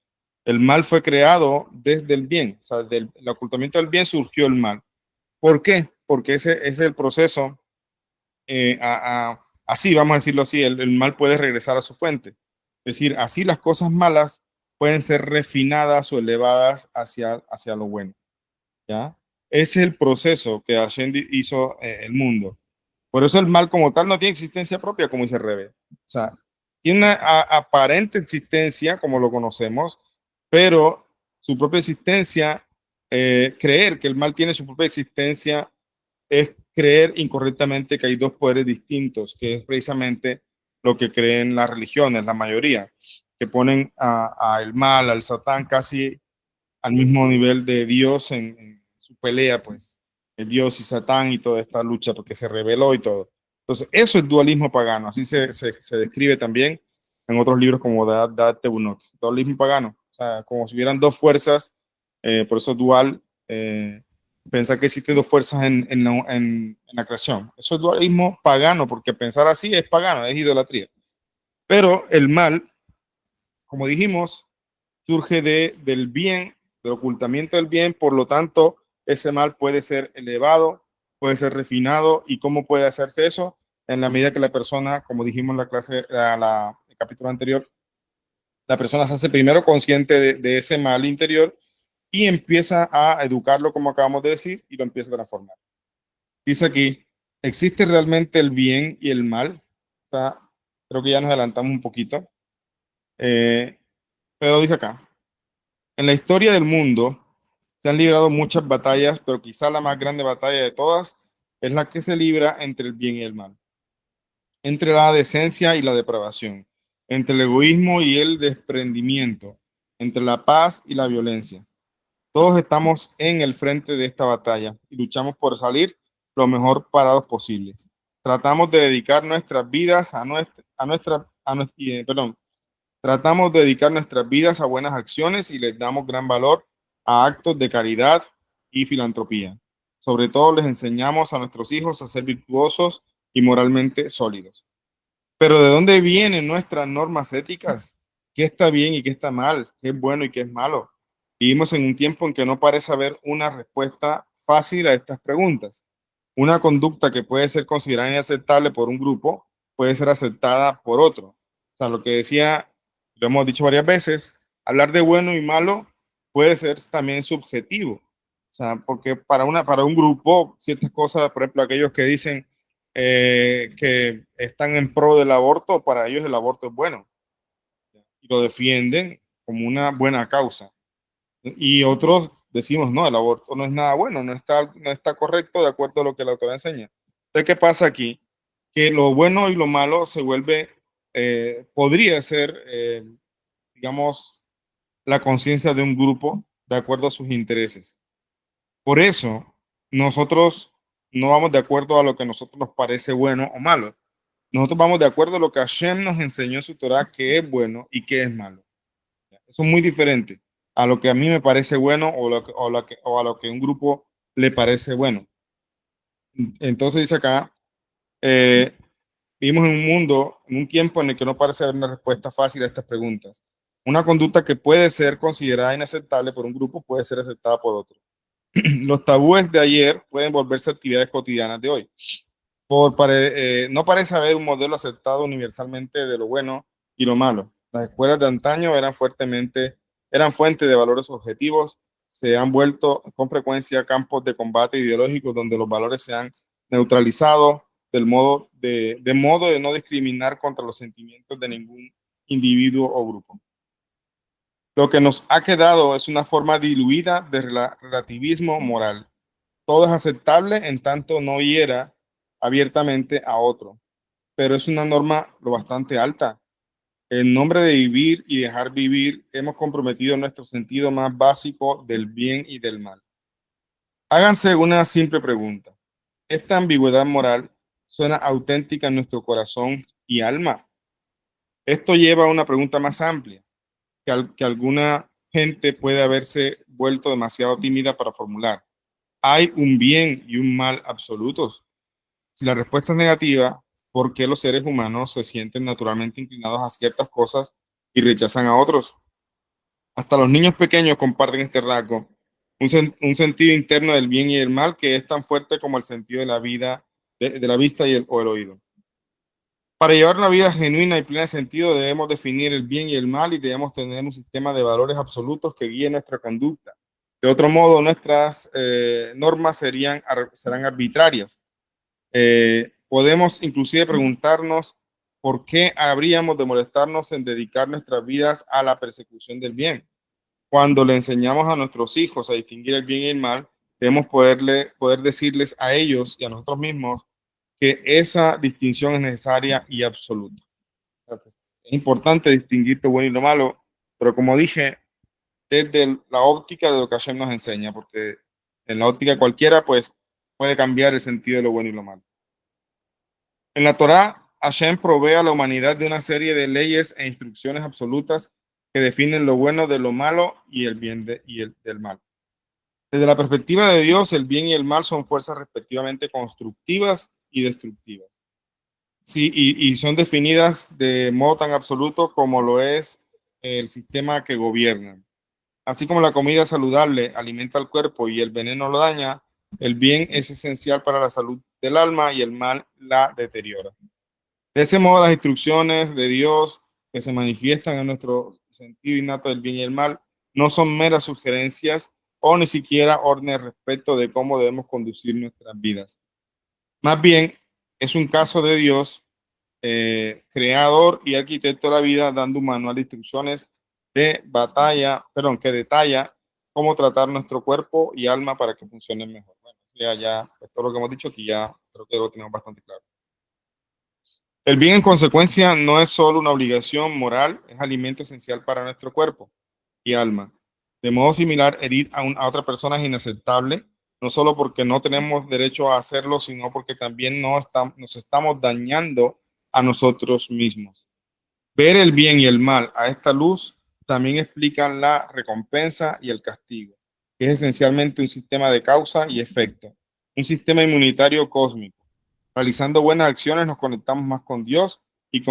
el mal fue creado desde el bien. O sea, del el ocultamiento del bien surgió el mal. ¿Por qué? Porque ese es el proceso. Así, vamos a decirlo así, el mal puede regresar a su fuente. Es decir, así las cosas malas pueden ser refinadas o elevadas hacia lo bueno. ¿Ya? Ese es el proceso que Hashem hizo el mundo. Por eso el mal como tal no tiene existencia propia, como dice Rebe. O sea, tiene una aparente existencia, como lo conocemos, pero su propia existencia, creer que el mal tiene su propia existencia, es creer incorrectamente que hay dos poderes distintos, que es precisamente lo que creen las religiones, la mayoría, que ponen a el mal, al Satán, casi al mismo nivel de Dios en su pelea, pues, el Dios y Satán y toda esta lucha, porque se reveló y todo. Entonces, eso es dualismo pagano, así se describe también en otros libros como Dad Tebunot, dualismo pagano, o sea, como si hubieran dos fuerzas, por eso dual, pensar que existen dos fuerzas en la creación. Eso es dualismo pagano, porque pensar así es pagano, es idolatría. Pero el mal, como dijimos, surge del bien, del ocultamiento del bien, por lo tanto, ese mal puede ser elevado, puede ser refinado. ¿Y cómo puede hacerse eso? En la medida que la persona, como dijimos en la clase, el capítulo anterior, la persona se hace primero consciente de ese mal interior y empieza a educarlo, como acabamos de decir, y lo empieza a transformar. Dice aquí, ¿existe realmente el bien y el mal? O sea, creo que ya nos adelantamos un poquito, eh, pero dice acá, en la historia del mundo se han librado muchas batallas, pero quizá la más grande batalla de todas es la que se libra entre el bien y el mal, entre la decencia y la depravación, entre el egoísmo y el desprendimiento, entre la paz y la violencia. Todos estamos en el frente de esta batalla y luchamos por salir lo mejor parados posibles. Tratamos de dedicar nuestras vidas a tratamos de dedicar nuestras vidas a buenas acciones y les damos gran valor a actos de caridad y filantropía. Sobre todo les enseñamos a nuestros hijos a ser virtuosos y moralmente sólidos. Pero ¿de dónde vienen nuestras normas éticas? ¿Qué está bien y qué está mal? ¿Qué es bueno y qué es malo? Vivimos en un tiempo en que no parece haber una respuesta fácil a estas preguntas. Una conducta que puede ser considerada inaceptable por un grupo puede ser aceptada por otro. O sea, lo que decía, lo hemos dicho varias veces, hablar de bueno y malo puede ser también subjetivo. O sea, porque para un grupo, ciertas cosas, por ejemplo, aquellos que dicen que están en pro del aborto, para ellos el aborto es bueno y lo defienden como una buena causa. Y otros decimos, no, el aborto no es nada bueno, no está correcto de acuerdo a lo que la autora enseña. Entonces, ¿qué pasa aquí? Que lo bueno y lo malo se vuelve, podría ser, digamos, la conciencia de un grupo de acuerdo a sus intereses. Por eso, nosotros no vamos de acuerdo a lo que a nosotros nos parece bueno o malo. Nosotros vamos de acuerdo a lo que Hashem nos enseñó en su Torah, que es bueno y que es malo. Eso es muy diferente a lo que a mí me parece bueno o a lo que un grupo le parece bueno. Entonces dice acá, eh, vivimos en un mundo, en un tiempo en el que no parece haber una respuesta fácil a estas preguntas. Una conducta que puede ser considerada inaceptable por un grupo puede ser aceptada por otro. Los tabúes de ayer pueden volverse actividades cotidianas de hoy. No parece haber un modelo aceptado universalmente de lo bueno y lo malo. Las escuelas de antaño eran fuente de valores objetivos, se han vuelto con frecuencia campos de combate ideológicos donde los valores se han neutralizado de modo de no discriminar contra los sentimientos de ningún individuo o grupo. Lo que nos ha quedado es una forma diluida de relativismo moral. Todo es aceptable en tanto no hiera abiertamente a otro, pero es una norma lo bastante alta. En nombre de vivir y dejar vivir, hemos comprometido nuestro sentido más básico del bien y del mal. Háganse una simple pregunta. ¿Esta ambigüedad moral suena auténtica en nuestro corazón y alma? Esto lleva a una pregunta más amplia, que alguna gente puede haberse vuelto demasiado tímida para formular. ¿Hay un bien y un mal absolutos? Si la respuesta es negativa, ¿por qué los seres humanos se sienten naturalmente inclinados a ciertas cosas y rechazan a otros? Hasta los niños pequeños comparten este rasgo, un sentido interno del bien y del mal que es tan fuerte como el sentido de la vida, de la vista o el oído. Para llevar una vida genuina y plena de sentido debemos definir el bien y el mal y debemos tener un sistema de valores absolutos que guíe nuestra conducta. De otro modo, nuestras normas serán arbitrarias. Podemos inclusive preguntarnos por qué habríamos de molestarnos en dedicar nuestras vidas a la persecución del bien. Cuando le enseñamos a nuestros hijos a distinguir el bien y el mal, debemos poder decirles a ellos y a nosotros mismos que esa distinción es necesaria y absoluta. Es importante distinguir lo bueno y lo malo, pero como dije, desde la óptica de lo que Hashem nos enseña, porque en la óptica cualquiera, pues, puede cambiar el sentido de lo bueno y lo malo. En la Torá, Hashem provee a la humanidad de una serie de leyes e instrucciones absolutas que definen lo bueno de lo malo y el bien del mal. Desde la perspectiva de Dios, el bien y el mal son fuerzas respectivamente constructivas y destructivas. Sí, y son definidas de modo tan absoluto como lo es el sistema que gobiernan. Así como la comida saludable alimenta al cuerpo y el veneno lo daña, el bien es esencial para la salud del alma y el mal la deteriora. De ese modo, las instrucciones de Dios que se manifiestan en nuestro sentido innato del bien y el mal no son meras sugerencias o ni siquiera órdenes respecto de cómo debemos conducir nuestras vidas. Más bien, es un caso de Dios, creador y arquitecto de la vida, dando un manual de instrucciones que detalla cómo tratar nuestro cuerpo y alma para que funcionen mejor. Bueno, ya, pues, todo lo que hemos dicho aquí ya creo que lo tenemos bastante claro. El bien, en consecuencia, no es solo una obligación moral, es alimento esencial para nuestro cuerpo y alma. De modo similar, herir a otra persona es inaceptable, no solo porque no tenemos derecho a hacerlo, sino porque también nos estamos dañando a nosotros mismos. Ver el bien y el mal a esta luz también explican la recompensa y el castigo, que es esencialmente un sistema de causa y efecto, un sistema inmunitario cósmico. Realizando buenas acciones nos conectamos más con Dios y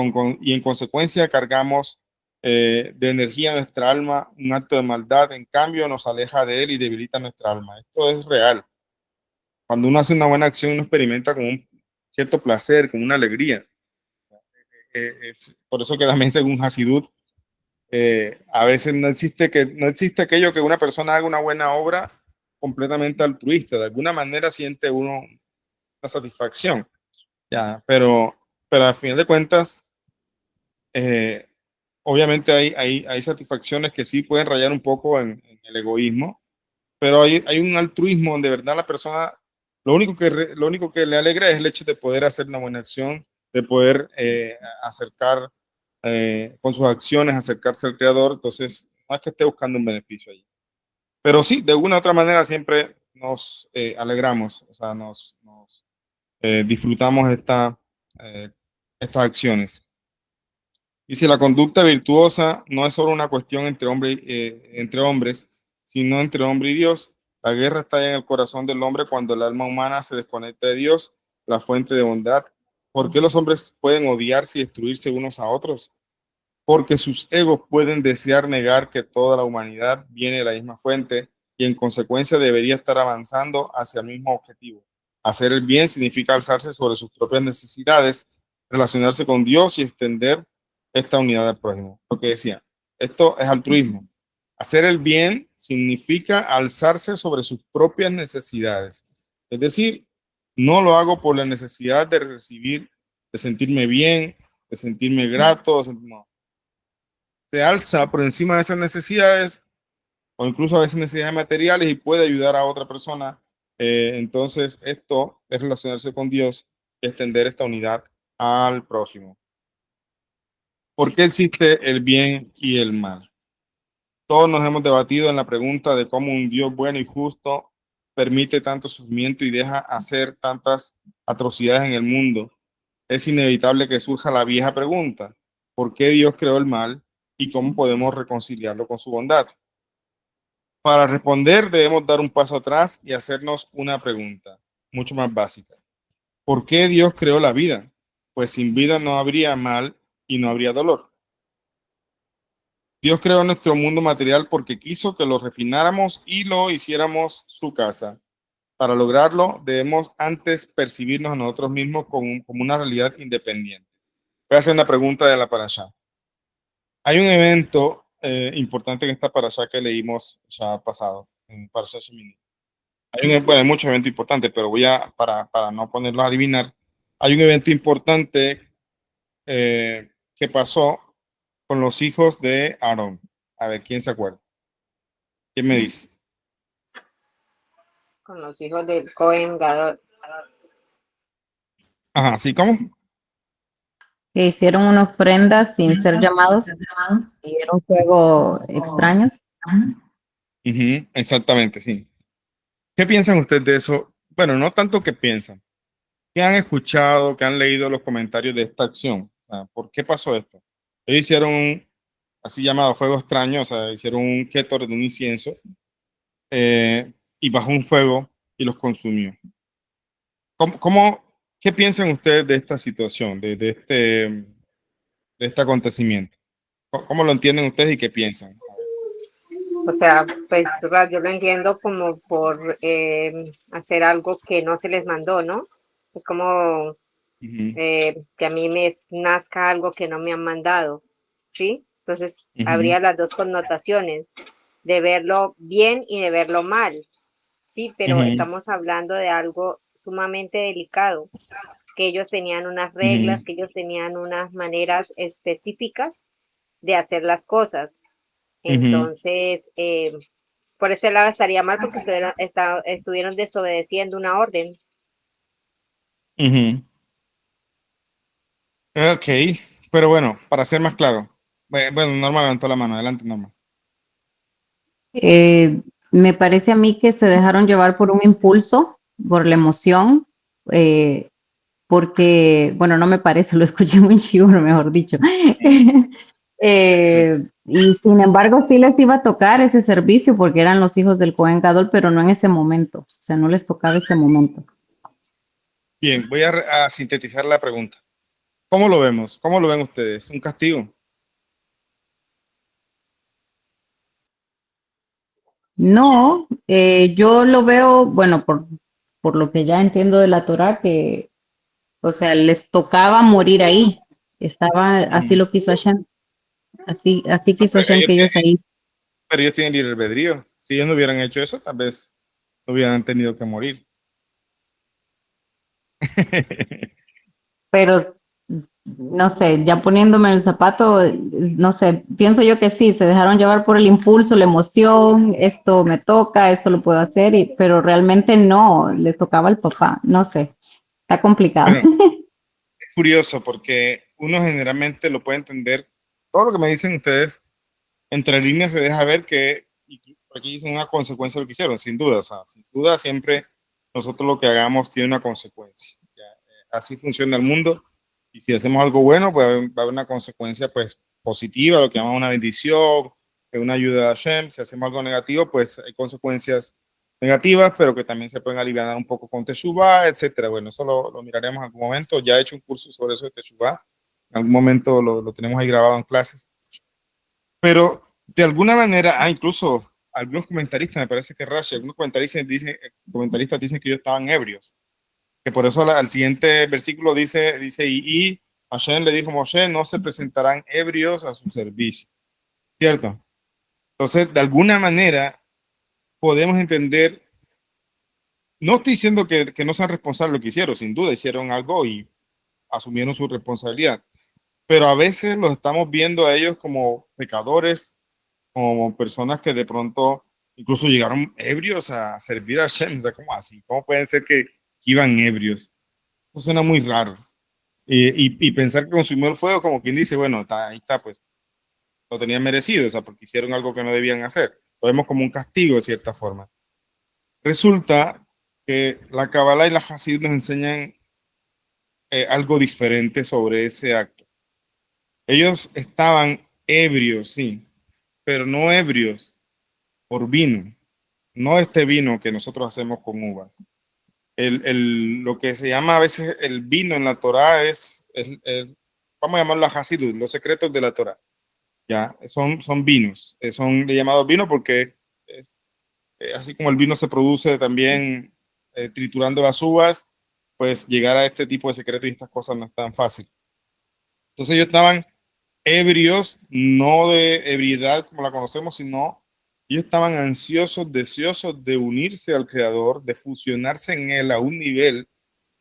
en consecuencia cargamos de energía nuestra alma. Un acto de maldad, en cambio, nos aleja de Él y debilita nuestra alma. Esto es real. Cuando uno hace una buena acción, uno experimenta con un cierto placer, con una alegría. Es por eso que también según Hasidut, a veces no existe aquello que una persona haga una buena obra completamente altruista. De alguna manera siente uno una satisfacción, ya, pero al final de cuentas, eh, obviamente hay satisfacciones que sí pueden rayar un poco en el egoísmo, pero hay un altruismo donde de verdad la persona, lo único que le alegra es el hecho de poder hacer una buena acción, de poder acercar con sus acciones, acercarse al creador. Entonces, no es que esté buscando un beneficio allí. Pero sí, de alguna u otra manera siempre nos alegramos, o sea, disfrutamos eh, estas acciones. Y si la conducta virtuosa no es solo una cuestión entre hombres, sino entre hombre y Dios, la guerra está en el corazón del hombre cuando el alma humana se desconecta de Dios, la fuente de bondad. ¿Por qué los hombres pueden odiarse y destruirse unos a otros? Porque sus egos pueden desear negar que toda la humanidad viene de la misma fuente y en consecuencia debería estar avanzando hacia el mismo objetivo. Hacer el bien significa alzarse sobre sus propias necesidades, relacionarse con Dios y extender esta unidad al prójimo. Lo que decía, esto es altruismo. Hacer el bien significa alzarse sobre sus propias necesidades. Es decir, no lo hago por la necesidad de recibir, de sentirme bien, de sentirme grato, no, se alza por encima de esas necesidades o incluso a veces necesidades materiales y puede ayudar a otra persona. Entonces, esto es relacionarse con Dios y extender esta unidad al prójimo. ¿Por qué existe el bien y el mal? Todos nos hemos debatido en la pregunta de cómo un Dios bueno y justo permite tanto sufrimiento y deja hacer tantas atrocidades en el mundo. Es inevitable que surja la vieja pregunta: ¿por qué Dios creó el mal y cómo podemos reconciliarlo con su bondad? Para responder debemos dar un paso atrás y hacernos una pregunta mucho más básica. ¿Por qué Dios creó la vida? Pues sin vida no habría mal y no habría dolor. Dios creó nuestro mundo material porque quiso que lo refináramos y lo hiciéramos su casa. Para lograrlo debemos antes percibirnos a nosotros mismos como una realidad independiente. Voy a hacer una pregunta de la parashá. Hay un evento importante en esta parashá que leímos ya pasado, en Parashá Shemini. Bueno, hay muchos eventos importantes, pero para no ponerlos a adivinar, hay un evento importante que pasó con los hijos de Aarón. A ver, ¿quién se acuerda? ¿Quién me dice? Con los hijos del Cohen Gadol. Ajá, ¿sí? ¿Cómo? Que hicieron una ofrenda sin ser llamados y era un fuego extraño. Exactamente, sí. ¿Qué piensan ustedes de eso? Bueno, no tanto que piensan. ¿Qué han escuchado, qué han leído los comentarios de esta acción? O sea, ¿por qué pasó esto? Ellos hicieron un así llamado fuego extraño, o sea, hicieron un kétor de un incienso y bajó un fuego y los consumió. ¿Qué piensan ustedes de esta situación, de este acontecimiento? ¿Cómo lo entienden ustedes y qué piensan? O sea, pues yo lo entiendo como por hacer algo que no se les mandó, ¿no? Es como que a mí me nazca algo que no me han mandado, ¿sí? Entonces, habría las dos connotaciones, de verlo bien y de verlo mal, ¿sí? Pero estamos hablando de algo sumamente delicado, que ellos tenían unas reglas, que ellos tenían unas maneras específicas de hacer las cosas. Entonces, por ese lado estaría mal porque estuvieron desobedeciendo una orden. Ok, pero bueno, para ser más claro, bueno, Norma levantó la mano, adelante Norma. Me parece a mí que se dejaron llevar por un impulso, por la emoción, eh, porque, bueno, no me parece, lo escuché muy chivo, mejor dicho. Y sin embargo, sí les iba a tocar ese servicio porque eran los hijos del Cohen Gadol, pero no en ese momento, o sea, no les tocaba ese momento. Bien, voy a sintetizar la pregunta. ¿Cómo lo vemos? ¿Cómo lo ven ustedes? ¿Un castigo? No, yo lo veo, bueno, por lo que ya entiendo de la Torah, que, o sea, les tocaba morir ahí. Estaba, así lo quiso Hashem. Así No, quiso Hashem que ellos ahí. pero ellos tienen libre albedrío. Si ellos no hubieran hecho eso, tal vez no hubieran tenido que morir. Pero no sé, ya poniéndome el zapato, no sé, pienso yo que sí, se dejaron llevar por el impulso, la emoción, esto me toca, esto lo puedo hacer, pero realmente no, le tocaba al papá, no sé, está complicado. Bueno, es curioso porque uno generalmente lo puede entender. Todo lo que me dicen ustedes, entre líneas se deja ver que, y por aquí dicen una consecuencia de lo que hicieron, sin duda. O sea, sin duda siempre nosotros lo que hagamos tiene una consecuencia. ¿Ya? Así funciona el mundo. Y si hacemos algo bueno, pues va a haber una consecuencia pues positiva, lo que llamamos una bendición, una ayuda a Hashem. Si hacemos algo negativo, pues hay consecuencias negativas, pero que también se pueden aliviar un poco con Teshuvah, etcétera. Bueno, eso lo miraremos en algún momento. Ya he hecho un curso sobre eso de Teshuvah. En algún momento lo tenemos ahí grabado en clases. Pero de alguna manera, incluso algunos comentaristas, me parece que Rashi, algunos comentaristas dicen que ellos estaban ebrios, que por eso al siguiente versículo dice y Hashem le dijo a Moshe, no se presentarán ebrios a su servicio, ¿cierto? Entonces, de alguna manera, podemos entender, no estoy diciendo que no sean responsables de lo que hicieron, sin duda hicieron algo y asumieron su responsabilidad, pero a veces los estamos viendo a ellos como pecadores, como personas que de pronto incluso llegaron ebrios a servir a Hashem. O sea, ¿cómo así? ¿Cómo pueden ser que iban ebrios? Eso suena muy raro. Y pensar que consumió el fuego, como quien dice, bueno, ahí está, pues lo tenían merecido, o sea, porque hicieron algo que no debían hacer. Lo vemos como un castigo de cierta forma. Resulta que la Kabbalah y la Hasid nos enseñan algo diferente sobre ese acto. Ellos estaban ebrios, sí, pero no ebrios por vino, no este vino que nosotros hacemos con uvas. Lo que se llama a veces el vino en la Torá vamos a llamarlo la Hasidut, los secretos de la Torá. Ya, son vinos, son llamados vinos porque es así como el vino se produce también triturando las uvas, pues llegar a este tipo de secretos y estas cosas no es tan fácil. Entonces ellos estaban ebrios, no de ebriedad como la conocemos, sino ellos estaban ansiosos, deseosos de unirse al Creador, de fusionarse en Él a un nivel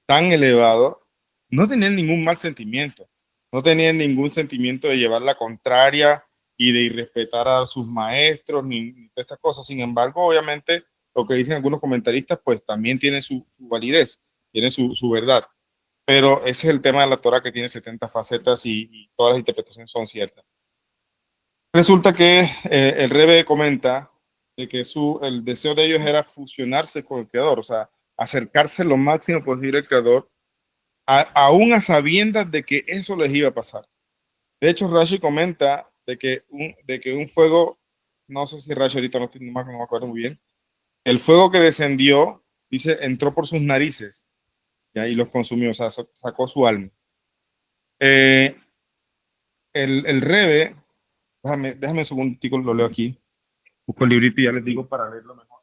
tan elevado. No tenían ningún mal sentimiento, no tenían ningún sentimiento de llevar la contraria y de irrespetar a sus maestros, ni de estas cosas. Sin embargo, obviamente, lo que dicen algunos comentaristas, pues también tiene su validez, tiene su verdad. Pero ese es el tema de la Torah que tiene 70 facetas y todas las interpretaciones son ciertas. Resulta que el Rebbe comenta de que el deseo de ellos era fusionarse con el Creador, o sea, acercarse lo máximo posible al Creador, aún a sabiendas de que eso les iba a pasar. De hecho, Rashi comenta de que un fuego, no sé si Rashi ahorita no me acuerdo muy bien, el fuego que descendió, dice, entró por sus narices, ¿ya? Y los consumió, o sea, sacó su alma. Eh, el Rebe, déjame un segundito, lo leo aquí. Busco el librito y ya les digo para leerlo mejor.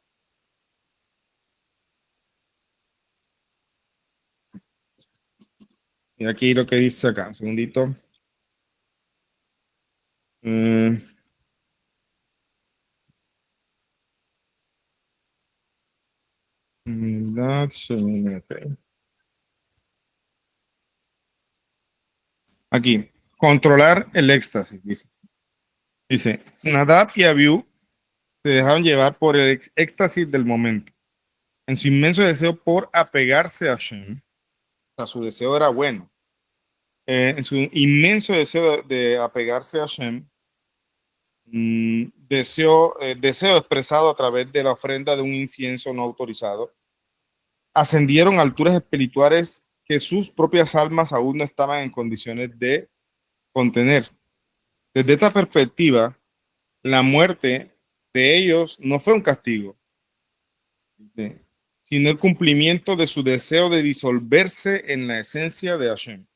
Y aquí lo que dice acá, un segundito. Aquí, controlar el éxtasis, dice. Dice, Nadab y Abiú se dejaron llevar por el éxtasis del momento. En su inmenso deseo por apegarse a Hashem, o sea, su deseo era bueno. En su inmenso deseo de apegarse a Hashem, deseo expresado a través de la ofrenda de un incienso no autorizado, ascendieron a alturas espirituales que sus propias almas aún no estaban en condiciones de contener. Desde esta perspectiva, la muerte de ellos no fue un castigo, ¿sí?, sino el cumplimiento de su deseo de disolverse en la esencia de Hashem.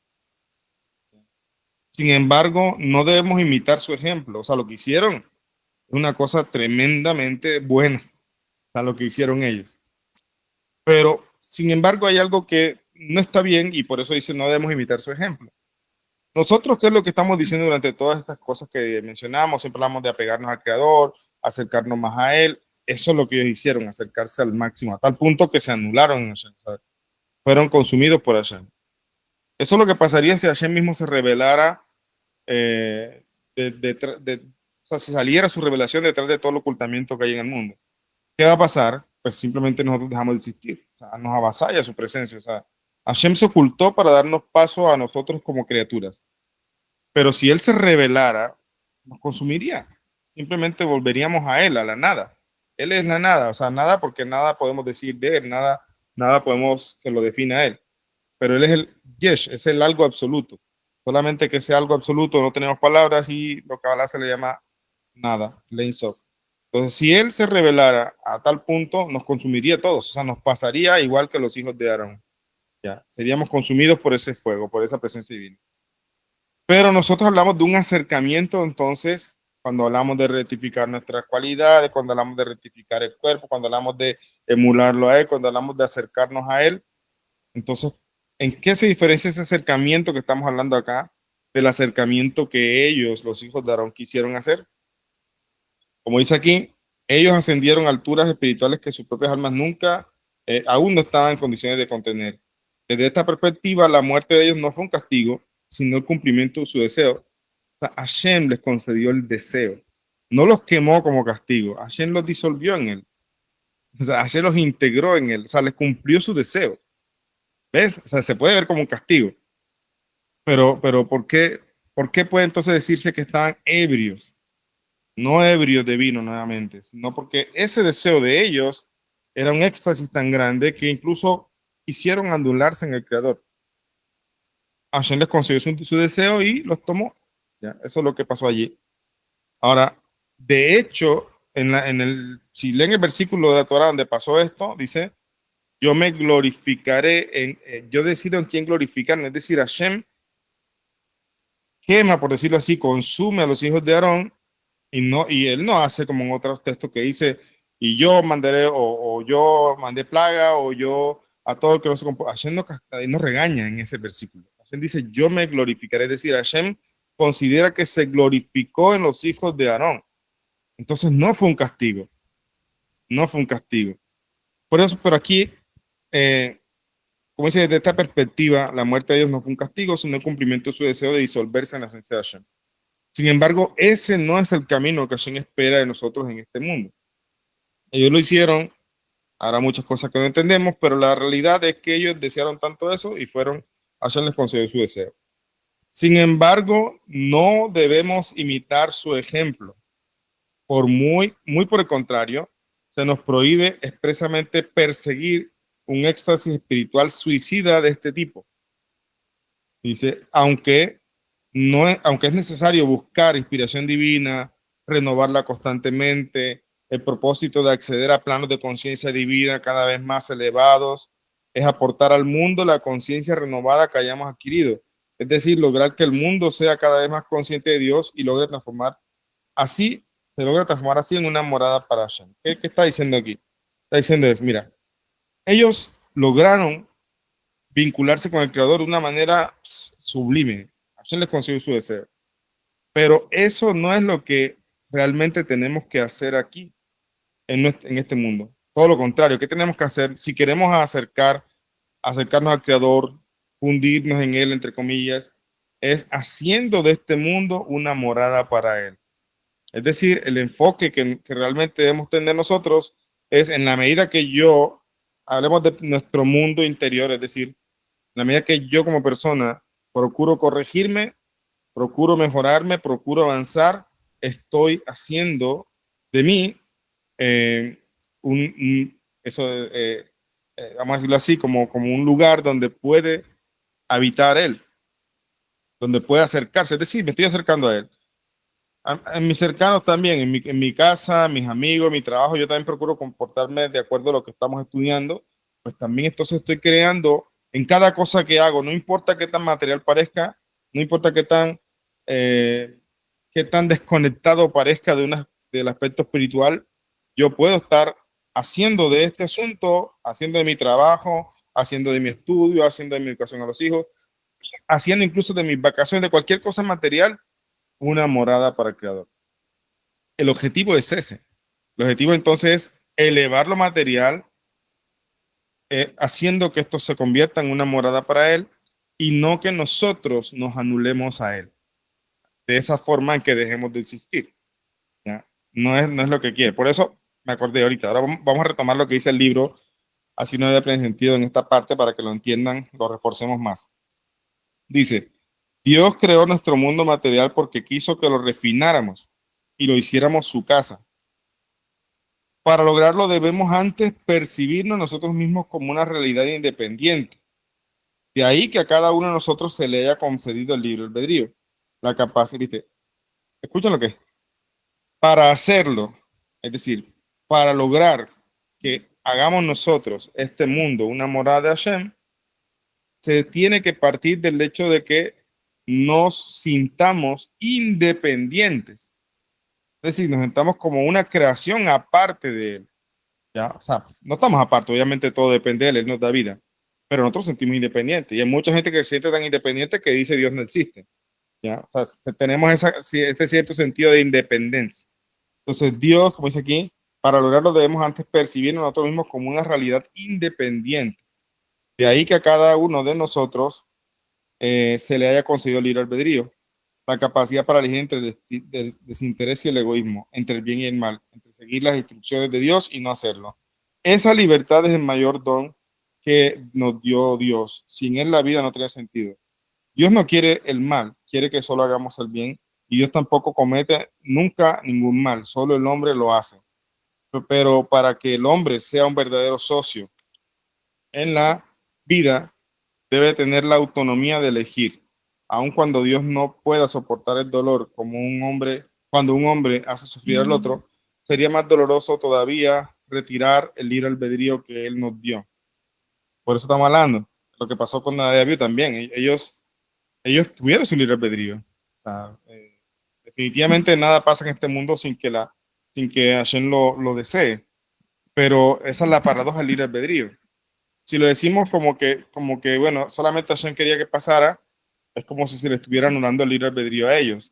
Sin embargo, no debemos imitar su ejemplo. O sea, lo que hicieron es una cosa tremendamente buena. O sea, lo que hicieron ellos. Pero, sin embargo, hay algo que no está bien y por eso dice no debemos imitar su ejemplo. Nosotros, ¿qué es lo que estamos diciendo durante todas estas cosas que mencionamos? Siempre hablamos de apegarnos al Creador, acercarnos más a Él. Eso es lo que ellos hicieron, acercarse al máximo, a tal punto que se anularon en Hashem, o sea, fueron consumidos por Hashem. Eso es lo que pasaría si Hashem mismo se revelara, o sea, si saliera su revelación detrás de todo el ocultamiento que hay en el mundo. ¿Qué va a pasar? Pues simplemente nosotros dejamos de existir, o sea, nos avasalla su presencia, o sea, Hashem se ocultó para darnos paso a nosotros como criaturas. Pero si Él se revelara, nos consumiría. Simplemente volveríamos a Él, a la nada. Él es la nada, o sea, nada porque nada podemos decir de Él, nada podemos que lo defina a Él. Pero Él es el Yesh, es el algo absoluto. Solamente que ese algo absoluto no tenemos palabras y lo que Kabbalah se le llama nada, Lein Sof. Entonces, si Él se revelara a tal punto, nos consumiría a todos, o sea, nos pasaría igual que los hijos de Aarón. Ya, seríamos consumidos por ese fuego, por esa presencia divina. Pero nosotros hablamos de un acercamiento, entonces, cuando hablamos de rectificar nuestras cualidades, cuando hablamos de rectificar el cuerpo, cuando hablamos de emularlo a Él, cuando hablamos de acercarnos a Él. Entonces, ¿en qué se diferencia ese acercamiento que estamos hablando acá del acercamiento que ellos, los hijos de Aarón, quisieron hacer? Como dice aquí, ellos ascendieron a alturas espirituales que sus propias almas nunca, aún no estaban en condiciones de contener. Desde esta perspectiva, la muerte de ellos no fue un castigo, sino el cumplimiento de su deseo. O sea, Hashem les concedió el deseo. No los quemó como castigo. Hashem los disolvió en él. O sea, Hashem los integró en él. O sea, les cumplió su deseo. ¿Ves? O sea, se puede ver como un castigo. Pero ¿por qué puede entonces decirse que estaban ebrios? No ebrios de vino nuevamente, sino porque ese deseo de ellos era un éxtasis tan grande que incluso quisieron anularse en el Creador. Hashem les concedió su deseo y los tomó. ¿Ya? Eso es lo que pasó allí. Ahora, de hecho, si leen el versículo de la Torah donde pasó esto, dice, yo me glorificaré, yo decido en quién glorificarme, es decir, Hashem quema, por decirlo así, consume a los hijos de Aarón y él no hace como en otros textos que dice, y yo mandaré, o yo mandé plaga, o yo a todo el que no se comporta. Hashem no regaña en ese versículo. Hashem dice, yo me glorificaré, es decir, Hashem considera que se glorificó en los hijos de Aarón. Entonces no fue un castigo, no fue un castigo. Por eso, pero aquí, como dice, desde esta perspectiva, la muerte de ellos no fue un castigo, sino el cumplimiento de su deseo de disolverse en la esencia de Hashem. Sin embargo, ese no es el camino que Hashem espera de nosotros en este mundo. Ellos lo hicieron, habrá muchas cosas que no entendemos, pero la realidad es que ellos desearon tanto eso y Hashem les concedió su deseo. Sin embargo, no debemos imitar su ejemplo. Muy por el contrario, se nos prohíbe expresamente perseguir un éxtasis espiritual suicida de este tipo. Dice, aunque es necesario buscar inspiración divina, renovarla constantemente, el propósito de acceder a planos de conciencia divina cada vez más elevados es aportar al mundo la conciencia renovada que hayamos adquirido. Es decir, lograr que el mundo sea cada vez más consciente de Dios y se logra transformar así en una morada para Hashem. ¿Qué está diciendo aquí? Está diciendo mira, ellos lograron vincularse con el Creador de una manera sublime. Hashem les concedió su deseo. Pero eso no es lo que realmente tenemos que hacer aquí, en este mundo. Todo lo contrario, ¿qué tenemos que hacer? Si queremos acercarnos al Creador, fundirnos en Él, entre comillas, es haciendo de este mundo una morada para Él. Es decir, el enfoque que realmente debemos tener nosotros es en la medida que hablemos de nuestro mundo interior, es decir, en la medida que yo como persona procuro corregirme, procuro mejorarme, procuro avanzar, estoy haciendo de mí vamos a decirlo así, como un lugar donde puede habitar Él, donde puede acercarse, es decir, me estoy acercando a Él. En mis cercanos también, en mi casa, mis amigos, mi trabajo, yo también procuro comportarme de acuerdo a lo que estamos estudiando, pues también entonces estoy creando en cada cosa que hago, no importa qué tan material parezca, no importa qué tan desconectado parezca del aspecto espiritual, yo puedo estar haciendo de este asunto, haciendo de mi trabajo, haciendo de mi estudio, haciendo de mi educación a los hijos, haciendo incluso de mis vacaciones, de cualquier cosa material, una morada para el Creador. El objetivo es ese. El objetivo entonces es elevar lo material, haciendo que esto se convierta en una morada para Él y no que nosotros nos anulemos a Él. De esa forma en que dejemos de existir. ¿Ya? No es lo que quiere. Por eso me acordé ahorita. Ahora vamos a retomar lo que dice el libro, así no había sentido en esta parte para que lo entiendan, lo reforcemos más. Dice, Dios creó nuestro mundo material porque quiso que lo refináramos y lo hiciéramos su casa. Para lograrlo debemos antes percibirnos nosotros mismos como una realidad independiente. De ahí que a cada uno de nosotros se le haya concedido el libre albedrío, la capacidad, ¿viste? Escuchen lo que es. Para hacerlo, es decir, para lograr que hagamos nosotros este mundo una morada de Hashem, se tiene que partir del hecho de que nos sintamos independientes. Es decir, nos sintamos como una creación aparte de Él. ¿Ya? O sea, no estamos aparte, obviamente todo depende de Él, Él nos da vida, pero nosotros sentimos independientes. Y hay mucha gente que se siente tan independiente que dice Dios no existe. ¿Ya? O sea, tenemos este cierto sentido de independencia. Entonces, Dios, como dice aquí, para lograrlo debemos antes percibirnos nosotros mismos como una realidad independiente. De ahí que a cada uno de nosotros se le haya concedido el libre albedrío, la capacidad para elegir entre el desinterés y el egoísmo, entre el bien y el mal, entre seguir las instrucciones de Dios y no hacerlo. Esa libertad es el mayor don que nos dio Dios. Sin Él la vida no tiene sentido. Dios no quiere el mal, quiere que solo hagamos el bien y Dios tampoco comete nunca ningún mal, solo el hombre lo hace. Pero para que el hombre sea un verdadero socio en la vida, debe tener la autonomía de elegir, aun cuando Dios no pueda soportar el dolor como un hombre, cuando un hombre hace sufrir al otro, sería más doloroso todavía retirar el libre albedrío que Él nos dio. Por eso estamos hablando. Lo que pasó con David también. Ellos tuvieron su libre albedrío. O sea, definitivamente nada pasa en este mundo sin que Hashem lo desee. Pero esa es la paradoja del libre albedrío. Si lo decimos como que, bueno, solamente Hashem quería que pasara, es como si se le estuviera anulando el libre albedrío a ellos.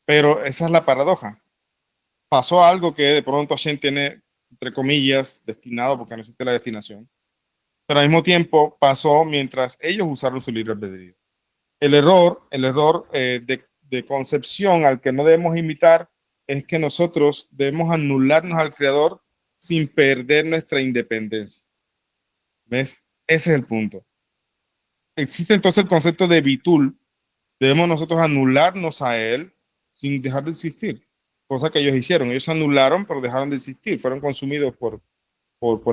Pero esa es la paradoja. Pasó algo que de pronto Hashem tiene, entre comillas, destinado, porque no existe la destinación. Pero al mismo tiempo pasó mientras ellos usaron su libre albedrío. El error de concepción al que no debemos imitar es que nosotros debemos anularnos al Creador sin perder nuestra independencia. ¿Ves? Ese es el punto. Existe entonces el concepto de bitul. Debemos nosotros anularnos a Él sin dejar de existir. Cosa que ellos hicieron. Ellos se anularon, pero dejaron de existir. Fueron consumidos por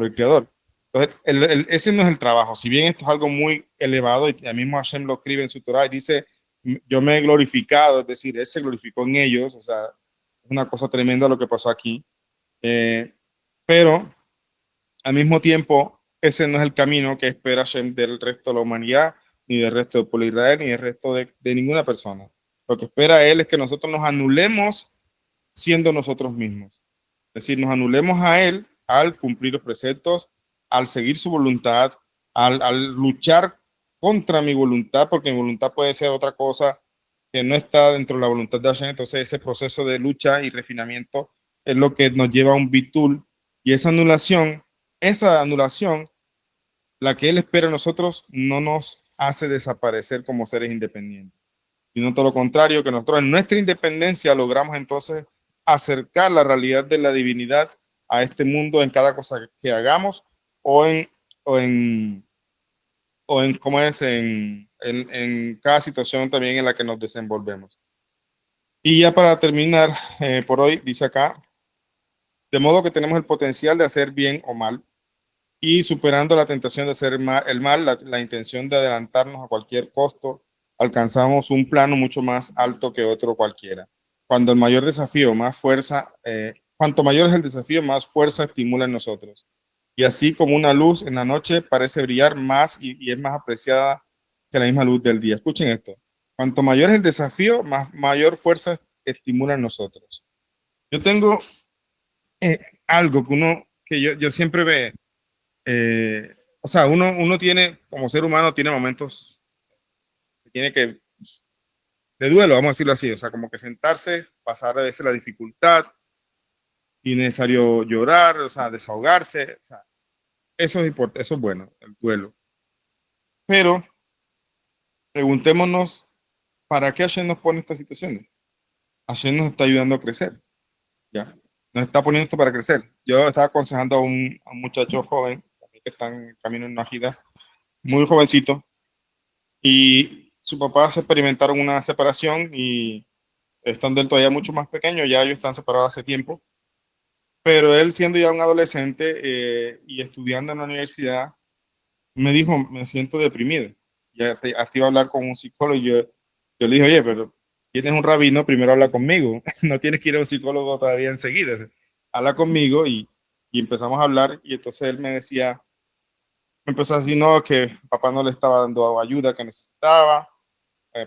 el Creador. Entonces, ese no es el trabajo. Si bien esto es algo muy elevado, y el mismo Hashem lo escribe en su Torah y dice, yo me he glorificado, es decir, Él se glorificó en ellos. O sea, es una cosa tremenda lo que pasó aquí. Pero, al mismo tiempo, ese no es el camino que espera Hashem del resto de la humanidad, ni del resto del pueblo de Israel, ni del resto de ninguna persona. Lo que espera Él es que nosotros nos anulemos siendo nosotros mismos. Es decir, nos anulemos a Él al cumplir los preceptos, al seguir su voluntad, al luchar contra mi voluntad, porque mi voluntad puede ser otra cosa que no está dentro de la voluntad de Hashem. Entonces ese proceso de lucha y refinamiento es lo que nos lleva a un bitul, y esa anulación, la que Él espera de nosotros, no nos hace desaparecer como seres independientes, sino todo lo contrario, que nosotros en nuestra independencia logramos entonces acercar la realidad de la divinidad a este mundo en cada cosa que hagamos o ¿cómo es? En cada situación también en la que nos desenvolvemos. Y ya para terminar por hoy, dice acá, de modo que tenemos el potencial de hacer bien o mal, y superando la tentación de hacer el mal, la intención de adelantarnos a cualquier costo, alcanzamos un plano mucho más alto que otro cualquiera. Cuando el mayor desafío, más fuerza, cuanto mayor es el desafío, más fuerza estimula en nosotros. Y así como una luz en la noche parece brillar más y es más apreciada que la misma luz del día. Escuchen esto. Cuanto mayor es el desafío, mayor fuerza estimula en nosotros. Yo tengo algo que yo siempre ve, o sea, uno tiene, como ser humano, tiene momentos que tiene que, de duelo, vamos a decirlo así, o sea, como que sentarse, pasar a veces la dificultad, si es necesario llorar, o sea, desahogarse, o sea, eso es importante, eso es bueno, el duelo. Pero preguntémonos, ¿para qué Hashem nos pone estas situaciones? Hashem nos está ayudando a crecer, ¿ya? Nos está poniendo esto para crecer. Yo estaba aconsejando a un muchacho joven, que está en camino en una gira, muy jovencito, y su papá se experimentaron una separación y estando él todavía mucho más pequeño, ya ellos están separados hace tiempo, pero él siendo ya un adolescente y estudiando en la universidad, me dijo, me siento deprimido. Ya hasta iba a hablar con un psicólogo y yo le dije, oye, pero tienes un rabino, primero habla conmigo, no tienes que ir a un psicólogo todavía enseguida, habla conmigo y empezamos a hablar y entonces él me decía, me empezó a decir, no, que papá no le estaba dando ayuda que necesitaba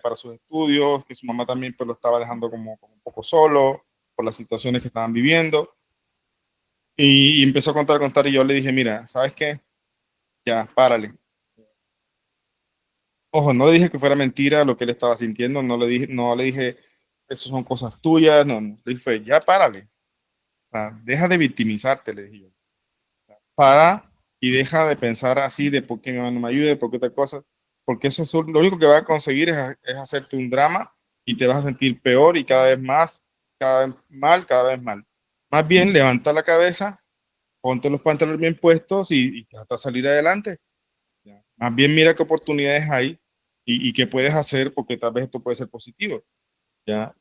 para sus estudios, que su mamá también pues, lo estaba dejando como un poco solo por las situaciones que estaban viviendo. Y empezó a contar y yo le dije, mira, ¿sabes qué? Ya, párale. Ojo, no le dije que fuera mentira lo que él estaba sintiendo, no le dije, eso son cosas tuyas, no, le dije, ya párale. O sea, deja de victimizarte, le dije yo. Para y deja de pensar así de por qué no me ayuda, por qué tal cosa, porque eso es lo único que va a conseguir es hacerte un drama y te vas a sentir peor y cada vez más, cada vez mal, cada vez mal. Más bien, levanta la cabeza, ponte los pantalones bien puestos y trata de salir adelante. ¿Ya? Más bien, mira qué oportunidades hay y qué puedes hacer, porque tal vez esto puede ser positivo. ¿Ya?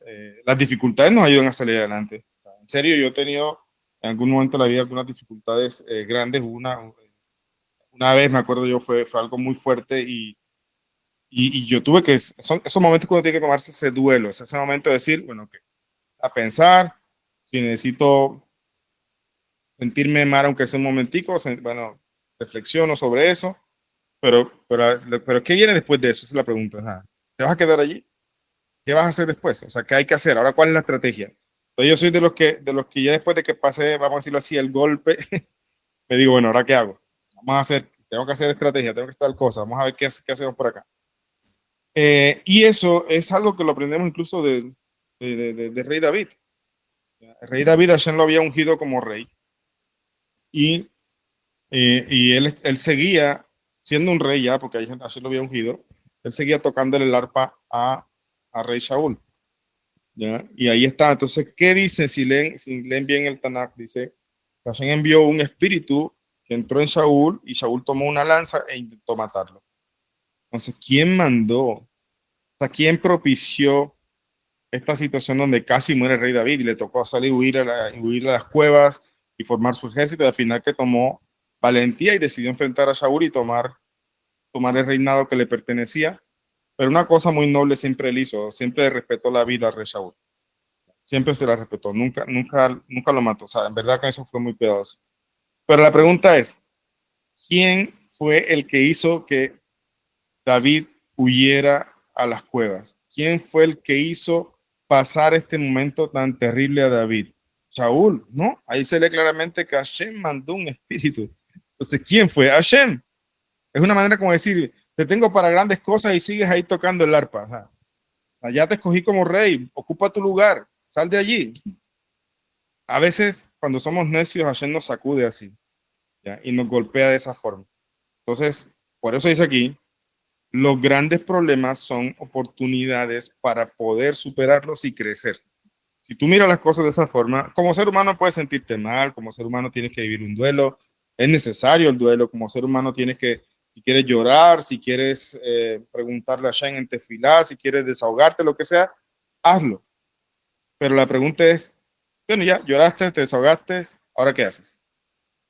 Las dificultades nos ayudan a salir adelante. O sea, en serio, yo he tenido en algún momento de la vida algunas dificultades grandes. Una vez, me acuerdo yo, fue algo muy fuerte y yo tuve que, son esos momentos cuando tiene que tomarse ese duelo, ese momento de decir, bueno, que a pensar, si necesito sentirme mal, aunque sea un momentico, bueno, reflexiono sobre eso, pero ¿qué viene después de eso? Esa es la pregunta. Ajá. ¿Te vas a quedar allí? ¿Qué vas a hacer después? O sea, ¿qué hay que hacer? Ahora, ¿cuál es la estrategia? Entonces, yo soy de los que ya después de que pase, vamos a decirlo así, el golpe, me digo, bueno, ¿ahora qué hago? Vamos a hacer, tengo que hacer estrategia, tengo que estar cosas, vamos a ver qué hacemos por acá. Y eso es algo que lo aprendemos incluso de Rey David. El Rey David, Hashem lo había ungido como rey y, y él seguía siendo un rey ya, porque Hashem lo había ungido, él seguía tocándole el arpa a Rey Shaul. ¿Ya? Y ahí está. Entonces, ¿qué dice? Si leen bien el Tanakh, dice, Hashem envió un espíritu que entró en Shaul y Shaul tomó una lanza e intentó matarlo. Entonces, ¿quién mandó? O sea, ¿quién propició esta situación donde casi muere el rey David y le tocó salir, huir a las cuevas y formar su ejército? Y al final que tomó valentía y decidió enfrentar a Shaul y tomar el reinado que le pertenecía. Pero una cosa muy noble siempre él hizo, siempre respetó la vida al rey Shaul. Siempre se la respetó, nunca lo mató. O sea, en verdad que eso fue muy cuidadoso. Pero la pregunta es, ¿quién fue el que hizo que David huyera a las cuevas? ¿Quién fue el que hizo pasar este momento tan terrible a David? Saúl, ¿no? Ahí se lee claramente que Hashem mandó un espíritu. Entonces, ¿quién fue? Hashem. Es una manera como decir, te tengo para grandes cosas y sigues ahí tocando el arpa. O sea, allá te escogí como rey, ocupa tu lugar, sal de allí. A veces, cuando somos necios, Hashem nos sacude así, ¿ya? Y nos golpea de esa forma. Entonces, por eso dice aquí, los grandes problemas son oportunidades para poder superarlos y crecer. Si tú miras las cosas de esa forma, como ser humano puedes sentirte mal, como ser humano tienes que vivir un duelo, es necesario el duelo, como ser humano tienes que, si quieres llorar, si quieres preguntarle a Shen en tefilá, si quieres desahogarte, lo que sea, hazlo. Pero la pregunta es, bueno, ya lloraste, te desahogaste, ¿ahora qué haces?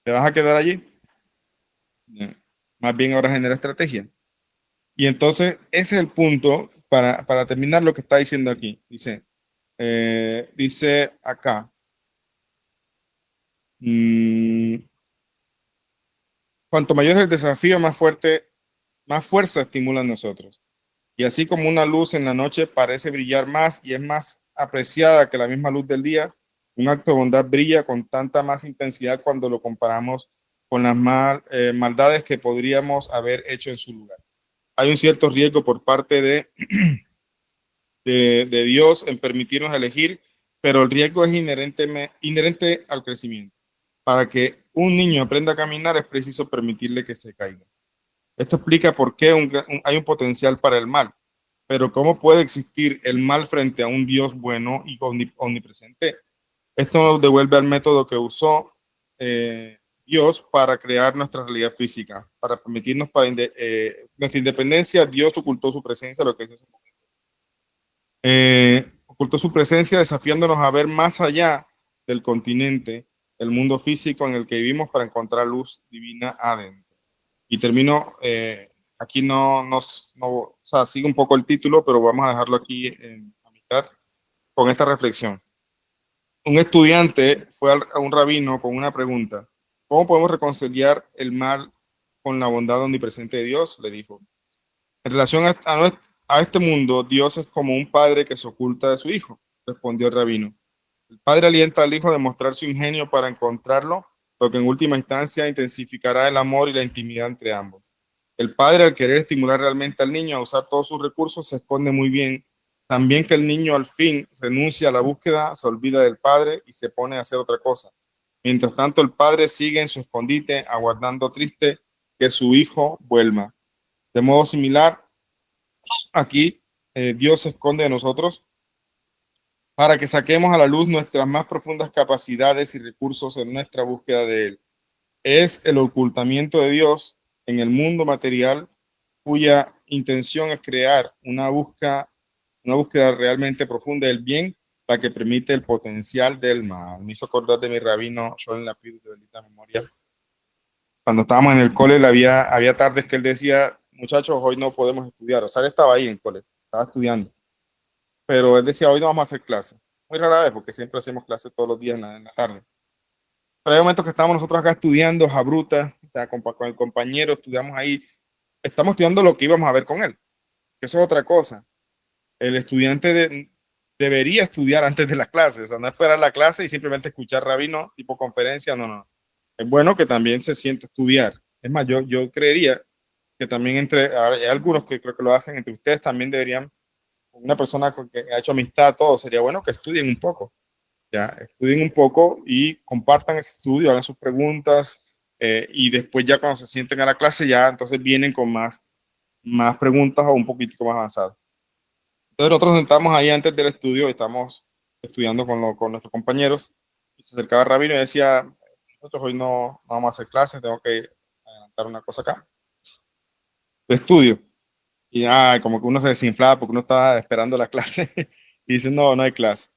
¿Te vas a quedar allí? Más bien ahora genera estrategia. Y entonces ese es el punto para terminar lo que está diciendo aquí. Dice acá, cuanto mayor es el desafío, más fuerza estimula en nosotros. Y así como una luz en la noche parece brillar más y es más apreciada que la misma luz del día, un acto de bondad brilla con tanta más intensidad cuando lo comparamos con las maldades que podríamos haber hecho en su lugar. Hay un cierto riesgo por parte de Dios en permitirnos elegir, pero el riesgo es inherente al crecimiento. Para que un niño aprenda a caminar es preciso permitirle que se caiga. Esto explica por qué hay un potencial para el mal, pero ¿cómo puede existir el mal frente a un Dios bueno y omnipresente? Esto nos devuelve al método que usó Dios para crear nuestra realidad física, para permitirnos nuestra independencia. Dios ocultó su presencia, lo que es eso. Ocultó su presencia desafiándonos a ver más allá del continente, el mundo físico en el que vivimos para encontrar luz divina adentro. Y termino, aquí o sea, sigue un poco el título, pero vamos a dejarlo aquí a mitad con esta reflexión. Un estudiante fue a un rabino con una pregunta: ¿cómo podemos reconciliar el mal con la bondad omnipresente de Dios? Le dijo. En relación a este mundo, Dios es como un padre que se oculta de su hijo, respondió el rabino. El padre alienta al hijo a demostrar su ingenio para encontrarlo, lo que en última instancia intensificará el amor y la intimidad entre ambos. El padre, al querer estimular realmente al niño a usar todos sus recursos, se esconde muy bien. También que el niño al fin renuncia a la búsqueda, se olvida del padre y se pone a hacer otra cosa. Mientras tanto, el padre sigue en su escondite, aguardando triste que su hijo vuelva. De modo similar, aquí Dios se esconde de nosotros para que saquemos a la luz nuestras más profundas capacidades y recursos en nuestra búsqueda de Él. Es el ocultamiento de Dios en el mundo material cuya intención es crear una búsqueda realmente profunda del bien, la que permite el potencial del mal. Me hizo acordar de mi rabino Joel Lapid, de bendita memoria. Cuando estábamos en el cole, había tardes que él decía: muchachos, hoy no podemos estudiar. O sea, él estaba ahí en el cole, estaba estudiando. Pero él decía: hoy no vamos a hacer clase. Muy rara vez, porque siempre hacemos clases todos los días en la tarde. Pero hay momentos que estamos nosotros acá estudiando, jabruta, o sea, con el compañero, estudiamos ahí. Estamos estudiando lo que íbamos a ver con él, que eso es otra cosa. El estudiante debería estudiar antes de la clase, o sea, no esperar la clase y simplemente escuchar rabino, tipo conferencia, no. Es bueno que también se siente estudiar. Es más, yo creería que también hay algunos que creo que lo hacen, entre ustedes también deberían, una persona que ha hecho amistad, todo, sería bueno que estudien un poco, ya, estudien un poco y compartan ese estudio, hagan sus preguntas, y después ya cuando se sienten a la clase ya entonces vienen con más preguntas o un poquito más avanzadas. Entonces nosotros nos sentamos ahí antes del estudio, estamos estudiando con nuestros compañeros, y se acercaba el rabino y decía: nosotros hoy no vamos a hacer clases, tengo que adelantar una cosa acá de estudio. Y como que uno se desinflaba porque uno estaba esperando la clase y dice: no hay clase.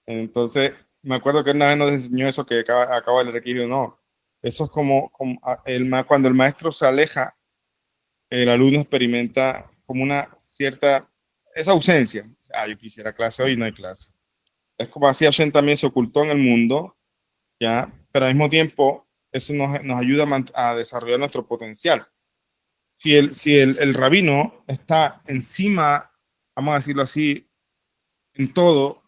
Entonces me acuerdo que una vez nos enseñó eso que acabo de leer aquí, y dijo: no, eso es como cuando el maestro se aleja, el alumno experimenta como una cierta, esa ausencia. Yo quisiera clase hoy, no hay clase. Es como así Hashem también se ocultó en el mundo, ¿ya? Pero al mismo tiempo eso nos ayuda a desarrollar nuestro potencial. Si el rabino está encima, vamos a decirlo así, en todo,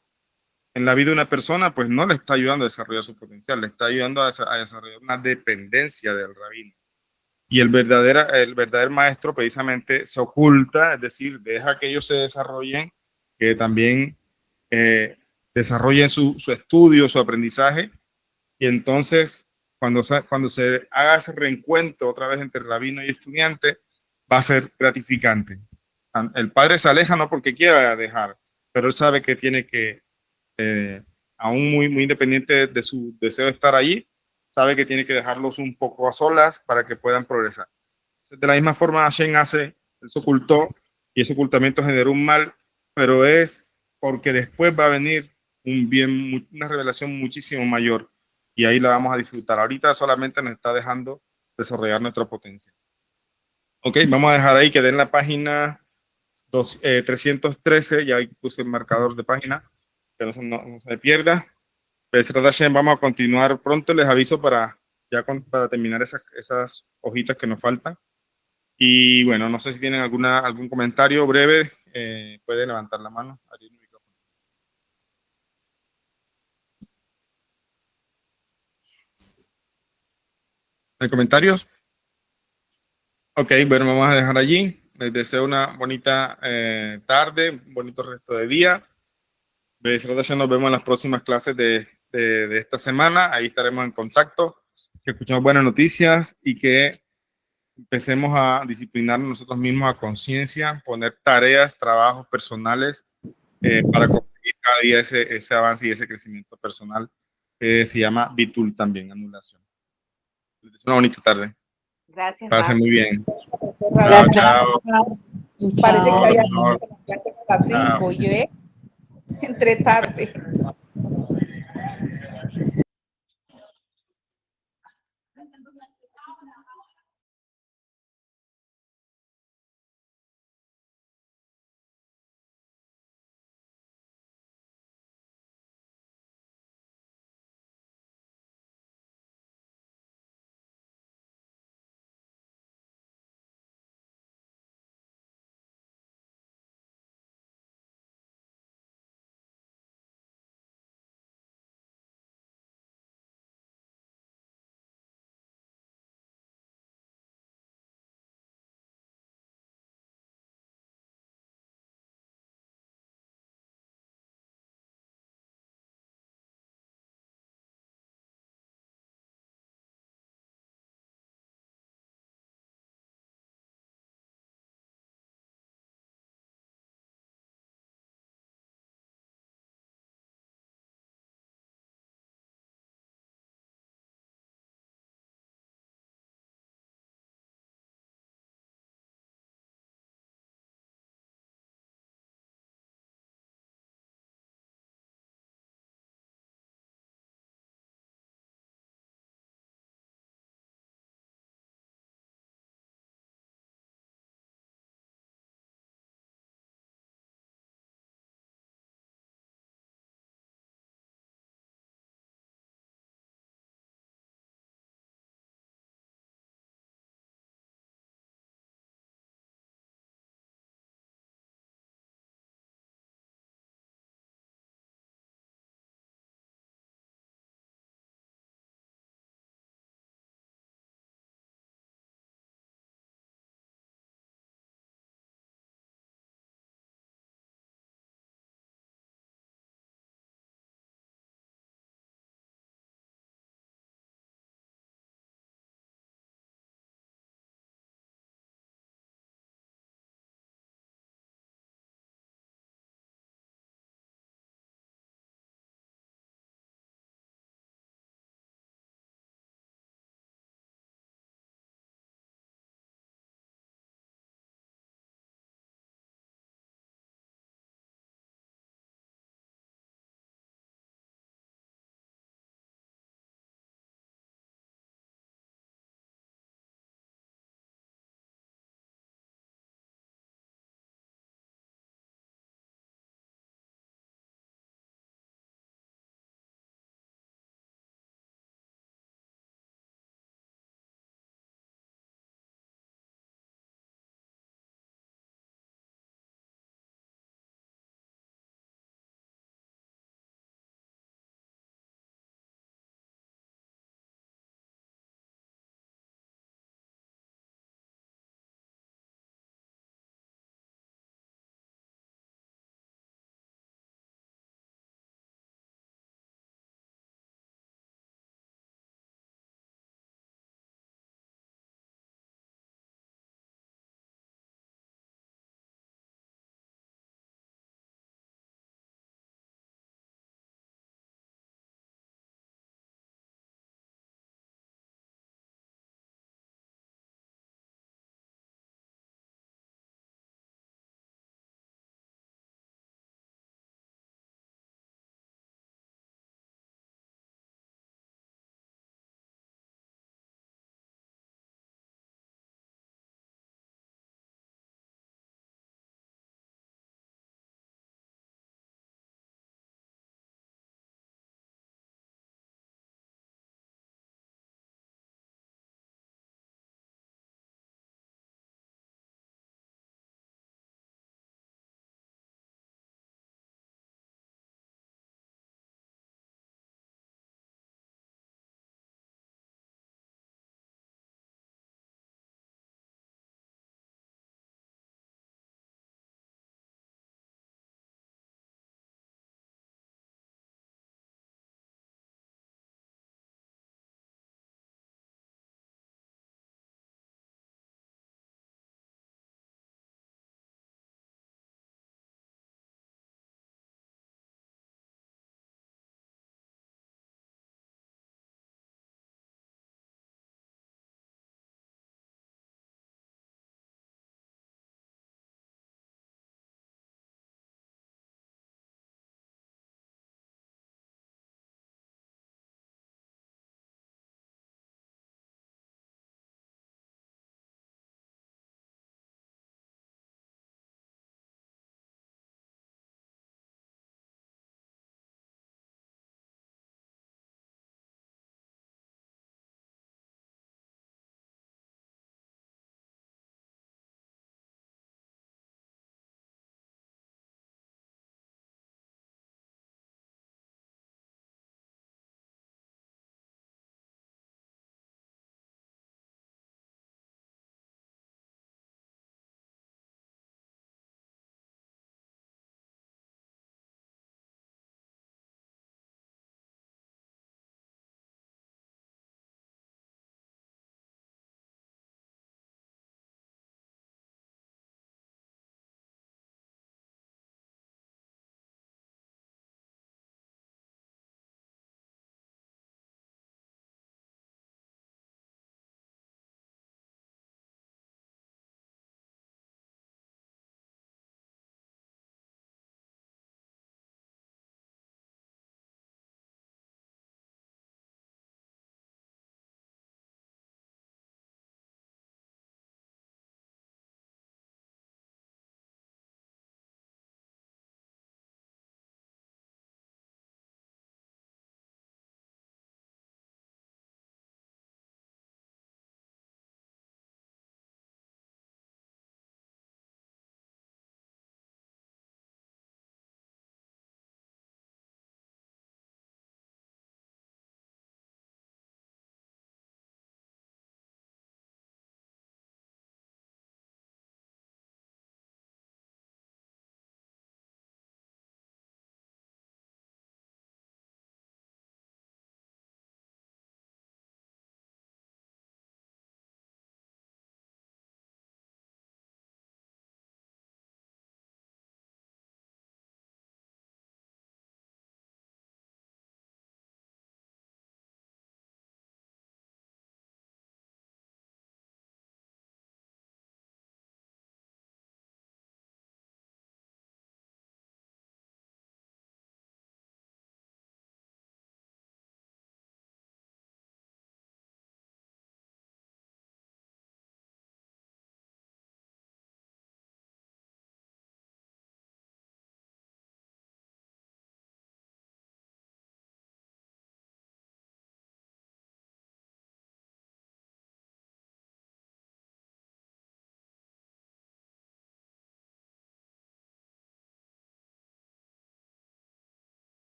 en la vida de una persona, pues no le está ayudando a desarrollar su potencial, le está ayudando a desarrollar una dependencia del rabino. Y el verdadero maestro precisamente se oculta, es decir, deja que ellos se desarrollen, que también desarrollen su estudio, su aprendizaje, y entonces cuando se haga ese reencuentro otra vez entre rabino y estudiante, va a ser gratificante. El padre se aleja no porque quiera dejar, pero él sabe que tiene que, aún muy independiente de su deseo de estar allí, sabe que tiene que dejarlos un poco a solas para que puedan progresar. Entonces, de la misma forma, Hashem él se ocultó, y ese ocultamiento generó un mal, pero es porque después va a venir un bien, una revelación muchísimo mayor, y ahí la vamos a disfrutar. Ahorita solamente nos está dejando desarrollar nuestra potencia. Ok, vamos a dejar ahí que den la página 313, ya ahí puse el marcador de página, que no se me pierda. Vamos a continuar pronto, les aviso para terminar esas hojitas que nos faltan. Y bueno, no sé si tienen algún comentario breve, pueden levantar la mano. ¿Hay comentarios? Ok, bueno, vamos a dejar allí. Les deseo una bonita tarde, un bonito resto de día. Nos vemos en las próximas clases de esta semana. Ahí estaremos en contacto. Que escuchemos buenas noticias y que empecemos a disciplinarnos nosotros mismos a conciencia, poner tareas, trabajos personales para conseguir cada día ese avance y ese crecimiento personal que se llama BITUL también, anulación. Les deseo una bonita tarde. Gracias. Pasen muy bien. Gracias. Chao. Parece que había Chao. clases a las 5 y yo entre tarde.